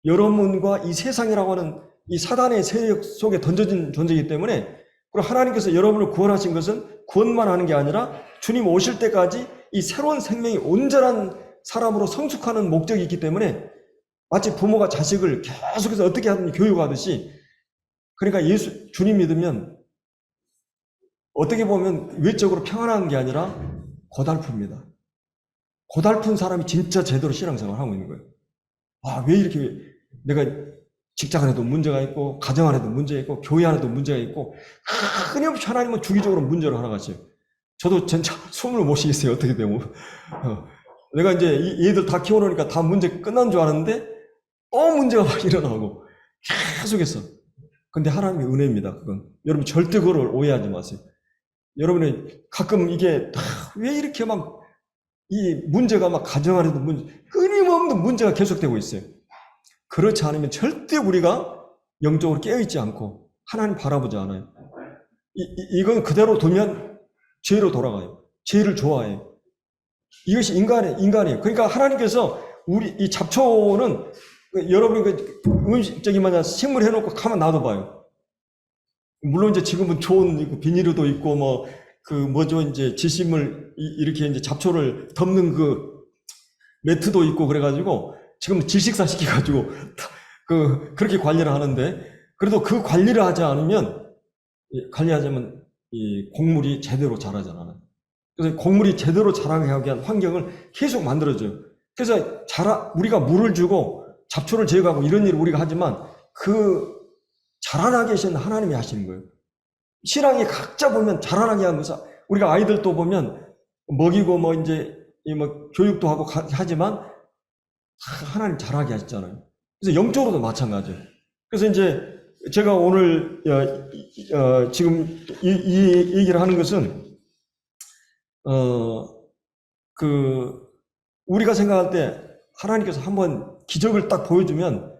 여러분과 이 세상이라고 하는 이 사단의 세력 속에 던져진 존재이기 때문에 그리고 하나님께서 여러분을 구원하신 것은 구원만 하는 게 아니라 주님 오실 때까지 이 새로운 생명이 온전한 사람으로 성숙하는 목적이 있기 때문에 마치 부모가 자식을 계속해서 어떻게 하든 교육하듯이 그러니까 주님 믿으면 어떻게 보면 외적으로 평안한 게 아니라 고달픕니다. 고달픈 사람이 진짜 제대로 신앙생활을 하고 있는 거예요. 아, 왜 이렇게 내가 직장 안에도 문제가 있고 가정 안에도 문제가 있고 교회 안에도 문제가 있고 끊임없이 하나님은 주기적으로 문제를 하나 가셔요. 저도 진짜 숨을 못 쉬겠어요. 어떻게 되면 내가 이제 얘들 다 키워놓으니까 다 문제 끝난 줄 알았는데 또 문제가 막 일어나고 계속해서 근데 하나님의 은혜입니다. 그건 여러분 절대 그걸 오해하지 마세요. 여러분이 가끔 이게 왜 이렇게 막 이 문제가 막 가정 안에도 끊임없는 문제가 계속되고 있어요. 그렇지 않으면 절대 우리가 영적으로 깨어있지 않고 하나님 바라보지 않아요. 이건 그대로 두면 죄로 돌아가요. 죄를 좋아해요. 이것이 인간이에요. 그러니까 하나님께서 이 잡초는 여러분이 저기 식물 해놓고 가만 놔둬봐요. 물론 이제 지금은 좋은 비닐도 있고 이제 지심을 이렇게 이제 잡초를 덮는 그 매트도 있고 그래가지고 지금 질식사 시켜가지고 그렇게 관리를 하는데 그래도 그 관리를 관리하자면 이 곡물이 제대로 자라지 않아요. 그래서 곡물이 제대로 자라게 한 환경을 계속 만들어줘요. 그래서 우리가 물을 주고 잡초를 제거하고 이런 일을 우리가 하지만 그 자라나게 하신 하나님이 하시는 거예요. 신앙이 각자 보면 자라나게 하는 것은 우리가 아이들도 보면 먹이고 교육도 하고 하지만 하나님 자라게 하셨잖아요. 그래서 영적으로도 마찬가지예요. 그래서 이제 제가 오늘 지금 이 얘기를 하는 것은 우리가 생각할 때 하나님께서 한번 기적을 딱 보여주면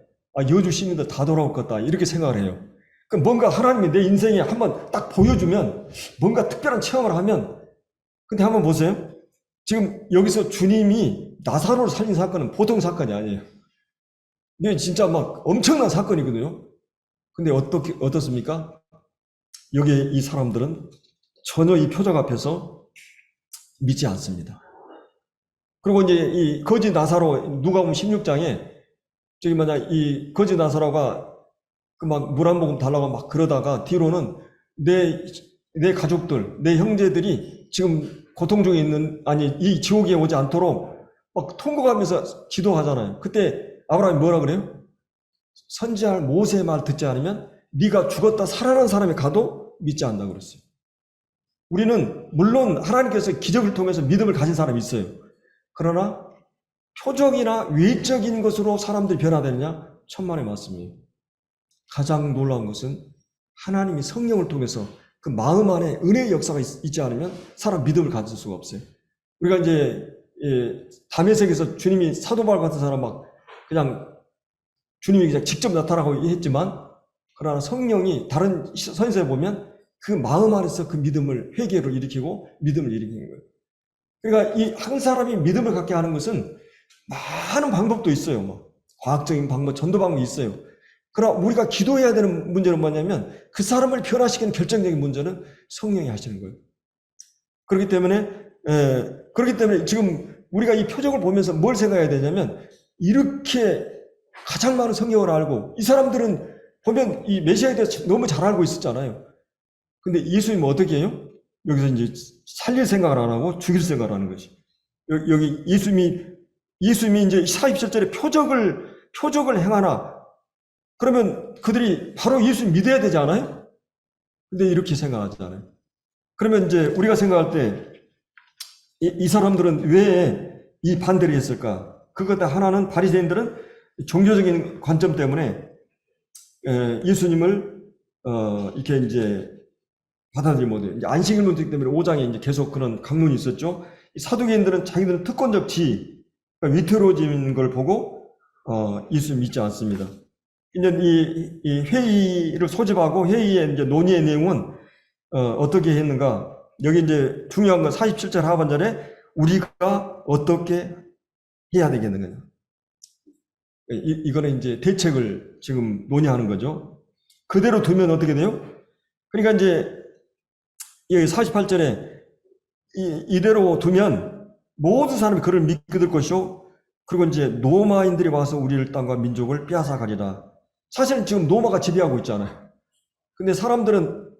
여주 시민들 다 돌아올 것 같다 이렇게 생각을 해요. 그럼 뭔가 하나님이 내 인생에 한번 딱 보여주면 뭔가 특별한 체험을 하면 근데 한번 보세요. 지금 여기서 주님이 나사로를 살린 사건은 보통 사건이 아니에요. 이게 진짜 막 엄청난 사건이거든요. 근데 어떻습니까? 여기 이 사람들은 전혀 이 표적 앞에서 믿지 않습니다. 그리고 이제 이 거지 나사로, 누가복음 16장에 저기 이 거지 나사로가 그 막 물 한 모금 달라고 막 그러다가 뒤로는 내 가족들, 내 형제들이 지금 고통 중에 있는, 아니, 이 지옥에 오지 않도록 막 통곡하면서 기도하잖아요. 그때 아브라함이 뭐라 그래요? 선지할 모세의 말 듣지 않으면 네가 죽었다 살아난 사람이 가도 믿지 않는다 그랬어요. 우리는 물론 하나님께서 기적을 통해서 믿음을 가진 사람이 있어요. 그러나 표적이나 외적인 것으로 사람들이 변화되느냐? 천만의 말씀이에요. 가장 놀라운 것은 하나님이 성령을 통해서 그 마음 안에 은혜의 역사가 있지 않으면 사람 믿음을 가질 수가 없어요. 우리가 이제 담에색에서 주님이 사도 바울 같은 사람 막 그냥 주님이 그냥 직접 나타나고 했지만, 그러나 성령이 다른 선서에 보면 그 마음 안에서 그 믿음을, 회개를 일으키고 믿음을 일으키는 거예요. 그러니까 이 한 사람이 믿음을 갖게 하는 것은 많은 방법도 있어요. 뭐 과학적인 방법, 전도 방법이 있어요. 그러나 우리가 기도해야 되는 문제는 뭐냐면 그 사람을 변화시키는 결정적인 문제는 성령이 하시는 거예요. 그렇기 때문에 지금 우리가 이 표적을 보면서 뭘 생각해야 되냐면, 이렇게 가장 많은 성경을 알고 이 사람들은 보면 이 메시아에 대해서 너무 잘 알고 있었잖아요. 근데 예수님은 어떻게 해요? 여기서 이제 살릴 생각을 안 하고 죽일 생각을 하는 것이. 여기 예수님이 이제 47절에 표적을 행하나, 그러면 그들이 바로 예수님 믿어야 되지 않아요? 근데 이렇게 생각하잖아요. 그러면 이제 우리가 생각할 때 이 사람들은 왜 이 반대를 했을까? 그것 하나는 바리새인들은 종교적인 관점 때문에 예수님을 이렇게 이제 받아들이지 못해요. 이제 안식일 문제 때문에 5장에 이제 계속 그런 강론이 있었죠. 사두개인들은 자기들은 특권적 지위, 그러니까 위태로워진 걸 보고 예수 믿지 않습니다. 이제 이 회의를 소집하고 회의의 이제 논의의 내용은 어떻게 했는가? 여기 이제 중요한 건 47절 하반절에 우리가 어떻게 해야 되겠는가? 이거는 이제 대책을 지금 논의하는 거죠. 그대로 두면 어떻게 돼요? 그러니까 이제 여기 48절에 이대로 두면 모든 사람이 그를 믿게 될 것이요. 그리고 이제 노마인들이 와서 우리를 땅과 민족을 빼앗아가리라. 사실은 지금 노마가 지배하고 있잖아요. 근데 사람들은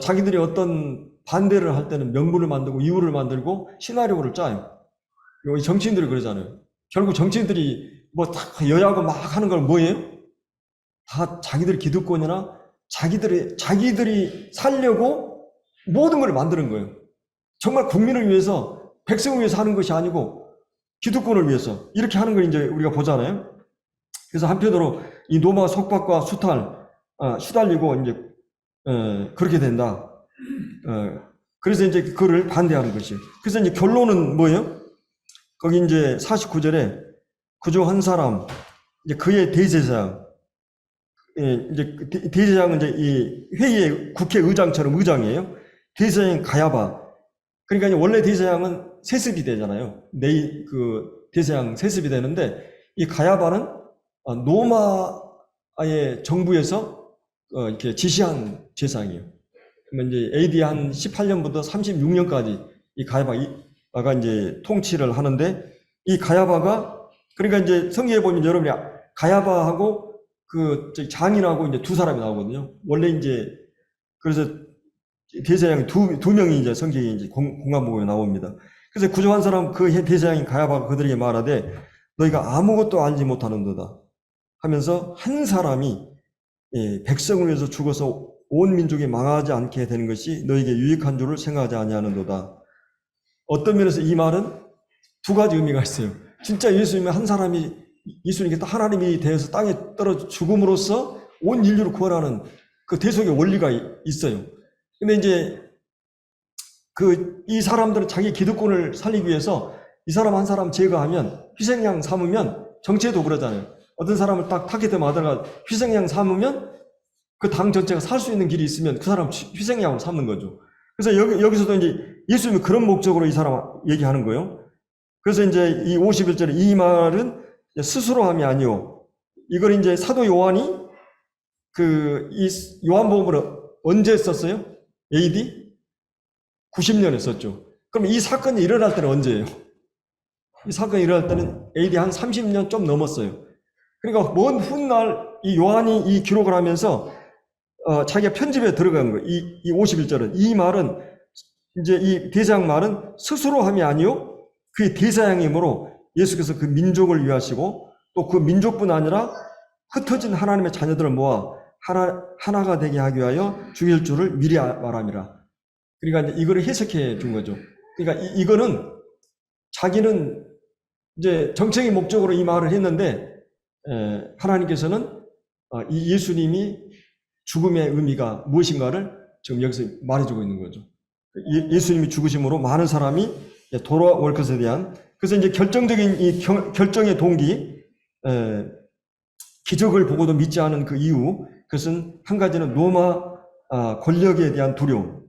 자기들이 어떤 반대를 할 때는 명분을 만들고 이유를 만들고 시나리오를 짜요. 여기 정치인들이 그러잖아요. 결국 정치인들이 뭐 다 여야고 막 하는 건 뭐예요? 다 자기들이 기득권이나 자기들이 살려고 모든 걸 만드는 거예요. 정말 국민을 위해서, 백성을 위해서 하는 것이 아니고 기득권을 위해서 이렇게 하는 걸 이제 우리가 보잖아요. 그래서 한편으로 이 노마가 속박과 수달리고 이제 그렇게 된다. 그래서 이제 그거를 반대하는 것이. 그래서 이제 결론은 뭐예요? 거기 이제 49절에 그중 한 사람, 이제 그의 대제사장, 이제 대제사장은 이제 이 회의의 국회의장처럼 의장이에요. 대제사장인 가야바. 그러니까 이제 원래 대제사장은 세습이 되잖아요. 그 대제사장 세습이 되는데, 이 가야바는 노마의 정부에서 이렇게 지시한 제사장이에요. 그러면 이제 AD 한 18년부터 36년까지 이 가야바가 이제 통치를 하는데, 이 가야바가, 그러니까 이제 성경에 보면 여러분이 가야바하고 그 장인하고 이제 두 사람이 나오거든요. 원래 이제 그래서 대제사장이 두 명이 이제 성경에 이제 공간복음에 나옵니다. 그래서 그중 한 사람, 그 대제사장인 가야바가 그들에게 말하되 너희가 아무것도 알지 못하는도다 하면서, 한 사람이 백성을 위해서 죽어서 온 민족이 망하지 않게 되는 것이 너에게 유익한 줄을 생각하지 아니하는도다. 어떤 면에서 이 말은 두 가지 의미가 있어요. 진짜 예수님이 한 사람이, 예수님께 하나님이 되어서 땅에 떨어져 죽음으로써 온 인류를 구원하는 그 대속의 원리가 있어요. 근데 이제 이 사람들은 자기 기득권을 살리기 위해서 이 사람 한 사람 제거하면, 희생양 삼으면, 정치에도 그러잖아요. 어떤 사람을 딱 타겟에 맞아가 희생양 삼으면 그 당 전체가 살 수 있는 길이 있으면 그 사람 희생양으로 삼는 거죠. 그래서 여기서도 이제 예수님이 그런 목적으로 이 사람 얘기하는 거예요. 그래서 이제 이 51절에 이 말은 스스로 함이 아니오. 이걸 이제 사도 요한이 이 요한복음을 언제 썼어요? AD 90년에 썼죠. 그럼 이 사건이 일어날 때는 언제예요? 이 사건이 일어날 때는 AD 한 30년 좀 넘었어요. 그러니까 먼 훗날 이 요한이 이 기록을 하면서 자기가 편집에 들어간 거예요. 이 51절은. 이 말은 이제 이 대사양 말은 스스로 함이 아니요 그의 대사양이므로 예수께서 그 민족을 위하시고 또 그 민족뿐 아니라 흩어진 하나님의 자녀들을 모아 하나가 되게 하기 위하여 죽일 줄을 미리 말함이라. 그러니까 이제 이거를 해석해 준 거죠. 그러니까 이거는 자기는 이제 정책의 목적으로 이 말을 했는데 하나님께서는 이 예수님이 죽음의 의미가 무엇인가를 지금 여기서 말해주고 있는 거죠. 예수님이 죽으심으로 많은 사람이 돌아올 것에 대한, 그래서 이제 결정적인 이 결정의 동기, 기적을 보고도 믿지 않은 그 이유, 그것은 한 가지는 로마 권력에 대한 두려움.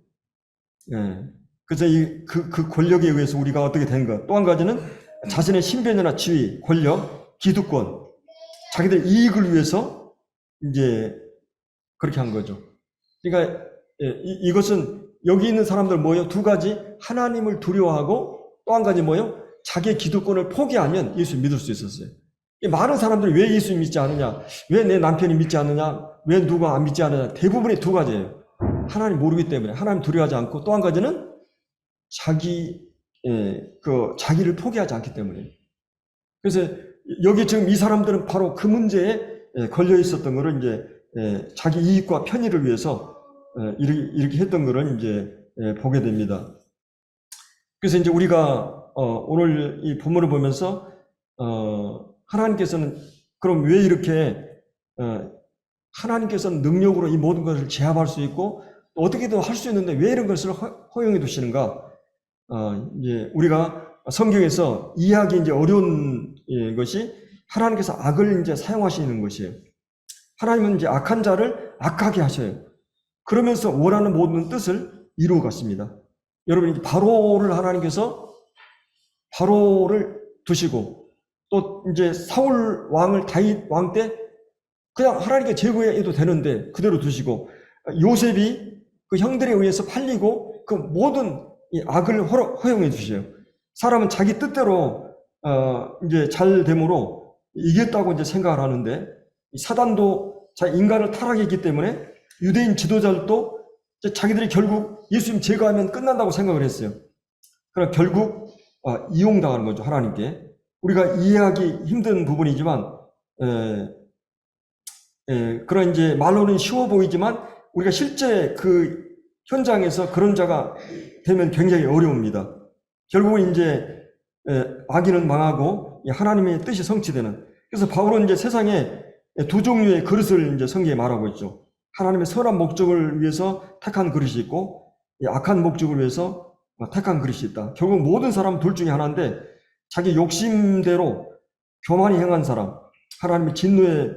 그래서 그 권력에 의해서 우리가 어떻게 된 것. 또 한 가지는 자신의 신변이나 지위, 권력, 기득권, 자기들 이익을 위해서 이제 그렇게 한 거죠. 그러니까 이것은 여기 있는 사람들 뭐예요? 두 가지, 하나님을 두려워하고 또 한 가지 뭐예요? 자기의 기득권을 포기하면 예수 믿을 수 있었어요. 많은 사람들이 왜 예수 믿지 않느냐? 왜 내 남편이 믿지 않느냐? 왜 누가 안 믿지 않느냐? 대부분이 두 가지예요. 하나님 모르기 때문에, 하나님 두려워하지 않고, 또 한 가지는 자기를 포기하지 않기 때문에. 그래서 여기 지금 이 사람들은 바로 그 문제에 걸려 있었던 거를 이제 자기 이익과 편의를 위해서 이렇게 했던 거를 이제 보게 됩니다. 그래서 이제 우리가 오늘 이 본문을 보면서 하나님께서는 그럼 왜 이렇게 하나님께서는 능력으로 이 모든 것을 제압할 수 있고 또 어떻게든 할 수 있는데 왜 이런 것을 허용해 두시는가? 이제 우리가 성경에서 이해하기 이제 어려운 것이 하나님께서 악을 이제 사용하시는 것이에요. 하나님은 이제 악한 자를 악하게 하셔요. 그러면서 원하는 모든 뜻을 이루어 갔습니다. 여러분, 이제 바로를 하나님께서 바로를 두시고 또 이제 사울 왕을 다윗 왕 때 그냥 하나님께 제거해도 되는데 그대로 두시고, 요셉이 그 형들에 의해서 팔리고 그 모든 이 악을 허용해 주셔요. 사람은 자기 뜻대로 이제 잘 됨으로 이겼다고 이제 생각을 하는데, 사단도 인간을 타락했기 때문에 유대인 지도자들도 자기들이 결국 예수님 제거하면 끝난다고 생각을 했어요. 그러나 결국 이용당하는 거죠, 하나님께. 우리가 이해하기 힘든 부분이지만 그런 이제 말로는 쉬워 보이지만 우리가 실제 그 현장에서 그런 자가 되면 굉장히 어려웁니다. 결국은 이제 악인은 망하고 하나님의 뜻이 성취되는. 그래서 바울은 이제 세상에 두 종류의 그릇을 이제 성경에 말하고 있죠. 하나님의 선한 목적을 위해서 택한 그릇이 있고 악한 목적을 위해서 택한 그릇이 있다. 결국 모든 사람은 둘 중에 하나인데 자기 욕심대로 교만히 행한 사람, 하나님의 진노에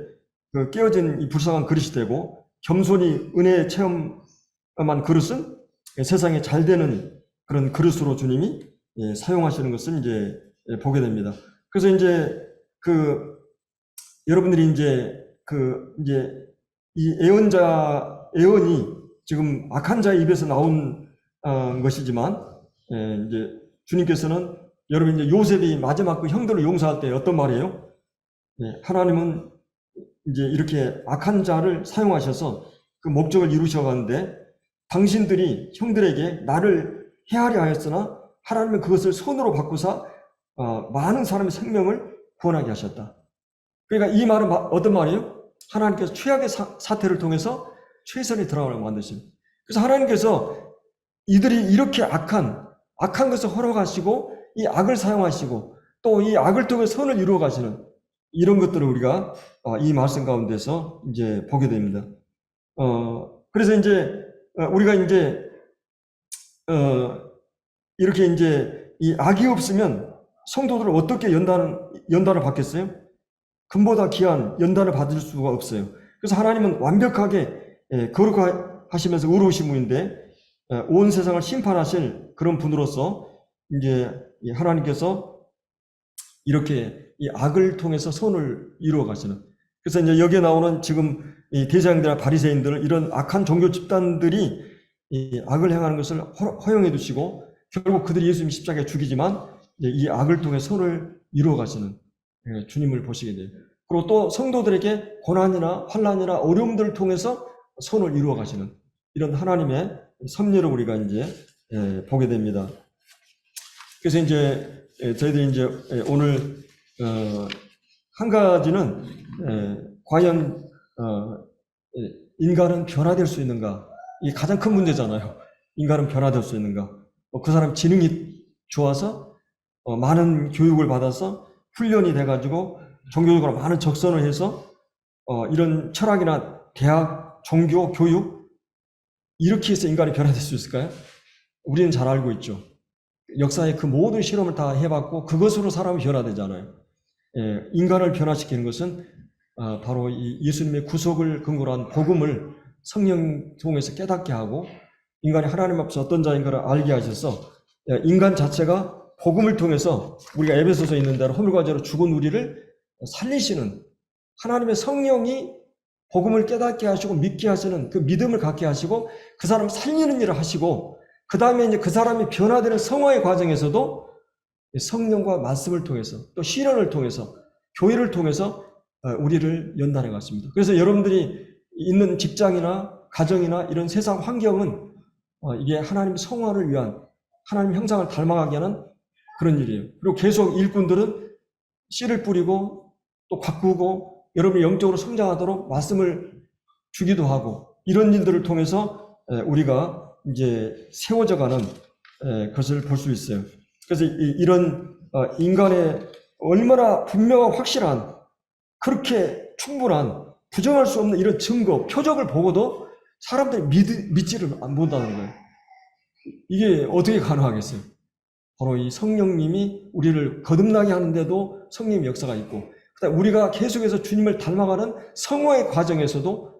깨어진 이 불쌍한 그릇이 되고, 겸손히 은혜에 체험한 그릇은 세상에 잘 되는 그런 그릇으로 주님이 사용하시는 것을 이제 보게 됩니다. 그래서 이제 여러분들이 이제 이 애언이 지금 악한 자의 입에서 나온 것이지만, 이제 주님께서는 여러분 이제 요셉이 마지막 그 형들을 용서할 때 어떤 말이에요? 하나님은 이제 이렇게 악한 자를 사용하셔서 그 목적을 이루셔가는데, 당신들이 형들에게 나를 해하려 하였으나 하나님은 그것을 선으로 바꾸사 많은 사람의 생명을 구원하게 하셨다. 그러니까 이 말은 어떤 말이에요? 하나님께서 최악의 사태를 통해서 최선이 드러나게 만드십니다. 그래서 하나님께서 이들이 이렇게 악한 것을 허락하시고 이 악을 사용하시고 또 이 악을 통해 선을 이루어 가시는 이런 것들을 우리가 이 말씀 가운데서 이제 보게 됩니다. 그래서 이제 우리가 이제 이렇게 이제 이 악이 없으면 성도들을 어떻게 연단을 받겠어요? 금보다 귀한 연단을 받을 수가 없어요. 그래서 하나님은 완벽하게 거룩하시면서 의로우신 분인데 온 세상을 심판하실 그런 분으로서 이제 하나님께서 이렇게 이 악을 통해서 선을 이루어 가시는, 그래서 이제 여기에 나오는 지금 이 대제사장들이나 바리새인들 이런 악한 종교 집단들이 이 악을 행하는 것을 허용해 두시고 결국 그들이 예수님 십자가에 죽이지만 이 악을 통해 선을 이루어 가시는 주님을 보시게 돼요. 그리고 또 성도들에게 고난이나 환난이나 어려움들을 통해서 선을 이루어 가시는 이런 하나님의 섭리를 우리가 이제 보게 됩니다. 그래서 이제 저희들이 이제 오늘 한 가지는 과연 인간은 변화될 수 있는가? 이게 가장 큰 문제잖아요. 인간은 변화될 수 있는가? 그 사람 지능이 좋아서 많은 교육을 받아서 훈련이 돼가지고 종교적으로 많은 적선을 해서 이런 철학이나 대학, 종교, 교육 이렇게 해서 인간이 변화될 수 있을까요? 우리는 잘 알고 있죠. 역사의 그 모든 실험을 다 해봤고 그것으로 사람이 변화되잖아요. 인간을 변화시키는 것은 바로 이 예수님의 구속을 근거로 한 복음을 성령 통해서 깨닫게 하고 인간이 하나님 앞에서 어떤 자인가를 알게 하셔서 인간 자체가 복음을 통해서 우리가 에베소서에 있는 대로 허물과 죄로 죽은 우리를 살리시는 하나님의 성령이 복음을 깨닫게 하시고 믿게 하시는 그 믿음을 갖게 하시고 그 사람을 살리는 일을 하시고 그 다음에 이제 그 사람이 변화되는 성화의 과정에서도 성령과 말씀을 통해서 또 실현을 통해서 교회를 통해서 우리를 연단해 갔습니다. 그래서 여러분들이 있는 직장이나 가정이나 이런 세상 환경은 이게 하나님 성화를 위한 하나님 형상을 닮아가게 하는 그런 일이에요. 그리고 계속 일꾼들은 씨를 뿌리고 또 가꾸고 여러분이 영적으로 성장하도록 말씀을 주기도 하고 이런 일들을 통해서 우리가 이제 세워져가는 것을 볼 수 있어요. 그래서 이런 인간의 얼마나 분명하고 확실한 그렇게 충분한 부정할 수 없는 이런 증거, 표적을 보고도 사람들이 믿지를 못한다는 거예요. 이게 어떻게 가능하겠어요? 바로 이 성령님이 우리를 거듭나게 하는데도 성령의 역사가 있고 그다음에 우리가 계속해서 주님을 닮아가는 성화의 과정에서도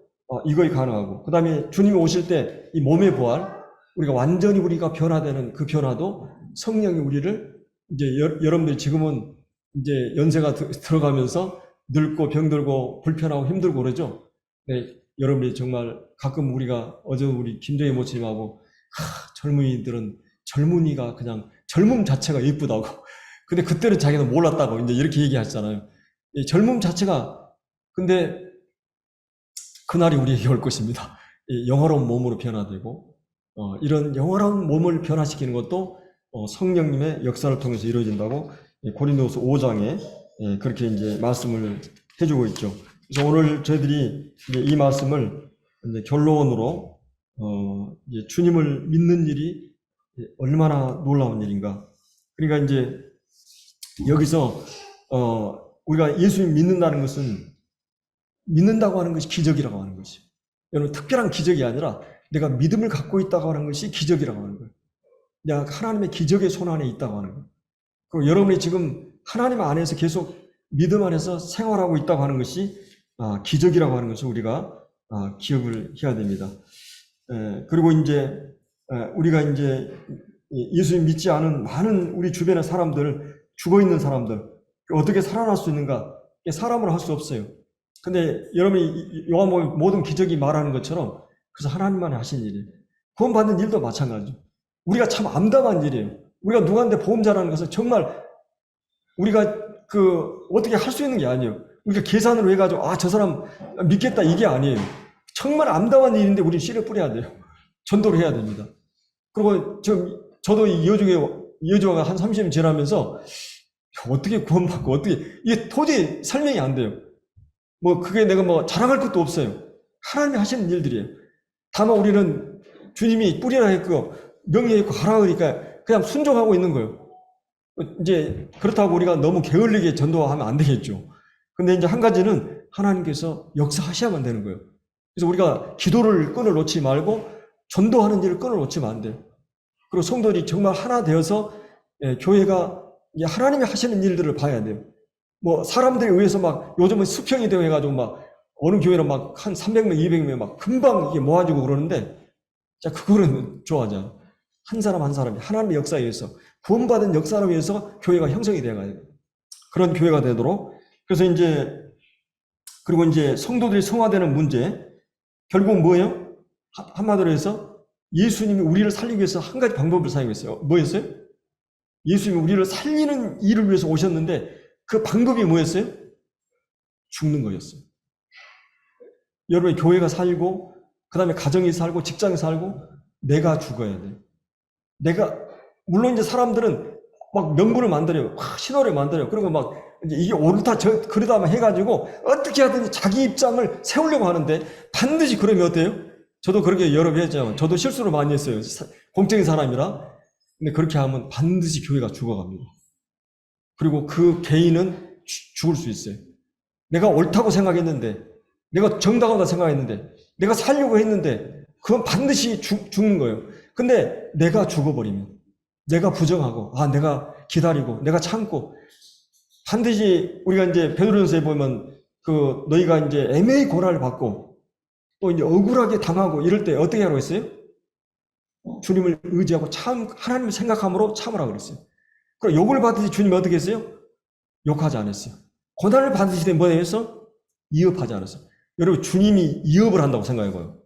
이것이 가능하고 그 다음에 주님이 오실 때 이 몸의 부활 우리가 완전히 우리가 변화되는 그 변화도 성령이 우리를 이제 여러분들이 지금은 이제 연세가 들어가면서 늙고 병들고 불편하고 힘들고 그러죠. 네, 여러분이 정말 가끔 우리가 어제 우리 김정희 모치님하고 젊은이들은 젊은이가 그냥 젊음 자체가 예쁘다고. 근데 그때는 자기는 몰랐다고 이제 이렇게 얘기하잖아요. 이 젊음 자체가 근데 그날이 우리에게 올 것입니다. 이 영화로운 몸으로 변화되고 이런 영화로운 몸을 변화시키는 것도 성령님의 역사를 통해서 이루어진다고 고린도후서 5장에 그렇게 이제 말씀을 해주고 있죠. 그래서 오늘 저희들이 이제 이 말씀을 이제 결론으로 이제 주님을 믿는 일이 얼마나 놀라운 일인가. 그러니까 이제 여기서 우리가 예수님 믿는다는 것은 믿는다고 하는 것이 기적이라고 하는 것이요. 여러분 특별한 기적이 아니라 내가 믿음을 갖고 있다고 하는 것이 기적이라고 하는 거예요. 내가 하나님의 기적의 손 안에 있다고 하는 거예요. 그리고 여러분이 지금 하나님 안에서 계속 믿음 안에서 생활하고 있다고 하는 것이 기적이라고 하는 것을 우리가 기억을 해야 됩니다. 그리고 이제 우리가 이제 예수님 믿지 않은 많은 우리 주변의 사람들, 죽어있는 사람들 어떻게 살아날 수 있는가? 사람으로 할 수 없어요. 근데 여러분이 요한복음 모든 기적이 말하는 것처럼 그래서 하나님만이 하신 일이에요. 구원받는 일도 마찬가지죠. 우리가 참 암담한 일이에요. 우리가 누구한테 보험자라는 것은 정말 우리가 어떻게 할 수 있는 게 아니에요. 우리가 계산을 해가지고 저 사람 믿겠다 이게 아니에요. 정말 암담한 일인데 우리는 씨를 뿌려야 돼요. 전도를 해야 됩니다. 그리고 저도 이 여주가 한 30년 지나면서 어떻게 구원받고 어떻게 이게 도저히 설명이 안 돼요. 그게 내가 자랑할 것도 없어요. 하나님이 하시는 일들이에요. 다만 우리는 주님이 뿌리라 했고 명령했고 하라 그러니까 그냥 순종하고 있는 거예요. 이제 그렇다고 우리가 너무 게을리게 전도하면 안 되겠죠. 근데 이제 한 가지는 하나님께서 역사하셔야만 되는 거예요. 그래서 우리가 기도를 끈을 놓지 말고 전도하는 일을 끈을 놓치면 안 돼요. 그리고 성도들이 정말 하나 되어서 교회가 하나님이 하시는 일들을 봐야 돼요. 사람들에 의해서 요즘은 수평이 되어 해가지고 어느 교회는 한 300명, 200명 금방 이게 모아지고 그러는데, 그거는 좋아하지 않아요. 한 사람 한 사람이 하나님의 역사에 의해서, 구원받은 역사를 위해서 교회가 형성이 되어가야 돼요. 그런 교회가 되도록. 그래서 이제, 그리고 이제 성도들이 성화되는 문제, 결국 뭐예요? 한마디로 해서 예수님이 우리를 살리기 위해서 한 가지 방법을 사용했어요. 뭐였어요? 예수님이 우리를 살리는 일을 위해서 오셨는데 그 방법이 뭐였어요? 죽는 거였어요. 여러분의 교회가 살고, 그 다음에 가정이 살고, 직장이 살고, 내가 죽어야 돼. 물론 이제 사람들은 막 명분을 만들어요. 신호를 만들어요. 그리고 막, 이제 이게 옳다, 그러다 해가지고, 어떻게 하든지 자기 입장을 세우려고 하는데, 반드시 그러면 어때요? 저도 그렇게 여러 번 했죠. 저도 실수를 많이 했어요. 공적인 사람이라. 근데 그렇게 하면 반드시 교회가 죽어갑니다. 그리고 그 개인은 죽을 수 있어요. 내가 옳다고 생각했는데, 내가 정당하다 생각했는데, 내가 살려고 했는데, 그건 반드시 죽는 거예요. 근데 내가 죽어버리면, 내가 부정하고, 내가 기다리고, 내가 참고, 반드시 우리가 이제 베드로전서에 보면, 너희가 이제 애매히 고난을 받고, 또 이제 억울하게 당하고 이럴 때 어떻게 하라고 했어요? 주님을 의지하고 하나님을 생각함으로 참으라고 그랬어요. 그럼 욕을 받으시 주님이 어떻게 했어요? 욕하지 않았어요. 고난을 받으실 때 뭐 했어? 이업하지 않았어요. 여러분, 주님이 이업을 한다고 생각해봐요.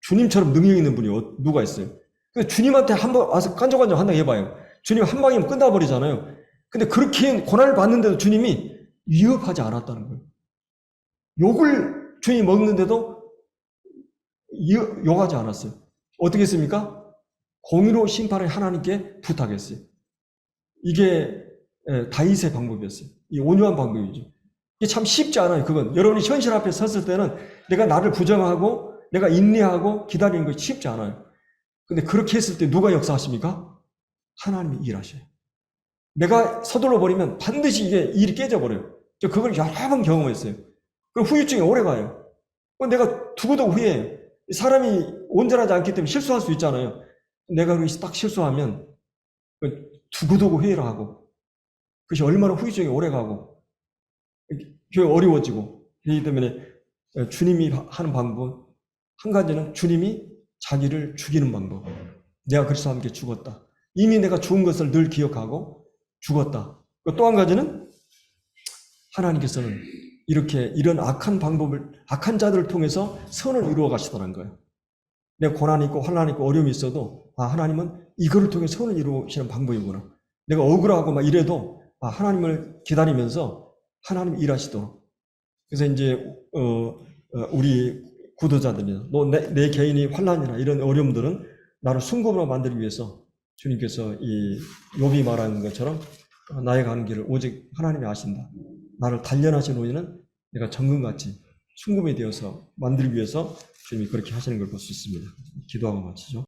주님처럼 능력 있는 분이 누가 있어요? 주님한테 한번 와서 깐족깐족 한다고 해봐요. 주님 한 방이면 끝나버리잖아요. 근데 그렇게 고난을 받는데도 주님이 위협하지 않았다는 거예요. 욕을 주님이 먹는데도 욕하지 않았어요. 어떻게 했습니까? 공의로 심판을 하나님께 부탁했어요. 이게 다윗의 방법이었어요. 이 온유한 방법이죠. 이게 참 쉽지 않아요. 그건 여러분이 현실 앞에 섰을 때는 내가 나를 부정하고 내가 인내하고 기다리는 것이 쉽지 않아요. 근데 그렇게 했을 때 누가 역사하십니까? 하나님이 일하셔요. 내가 서둘러 버리면 반드시 이게 일이 깨져버려요. 저 그걸 여러 번 경험했어요. 그 후유증이 오래 가요. 내가 두고두고 후회해요. 사람이 온전하지 않기 때문에 실수할 수 있잖아요. 내가 그렇게 딱 실수하면 두고두고 회의를 하고, 그것이 얼마나 후유증이 오래 가고 교회 어려워지고. 그렇기 때문에 주님이 하는 방법 한 가지는 주님이 자기를 죽이는 방법. 내가 그리스도와 함께 죽었다. 이미 내가 죽은 것을 늘 기억하고 죽었다. 또 한 가지는 하나님께서는 이런 악한 자들을 통해서 선을 이루어 가시더라는 거예요. 내가 고난이 있고 환난이 있고 어려움이 있어도 하나님은 이거를 통해 선을 이루시는 방법이구나. 내가 억울하고 막 이래도 하나님을 기다리면서 하나님 일하시도록. 그래서 이제 우리 구도자들이나 내 개인이 환난이나 이런 어려움들은 나를 순금으로 만들기 위해서 주님께서 이 욥이 말하는 것처럼 나의 가는 길을 오직 하나님이 아신다. 나를 단련하신 후에는 내가 정금같이 순금이 되어서 만들기 위해서 주님이 그렇게 하시는 걸 볼 수 있습니다. 기도하고 마치죠.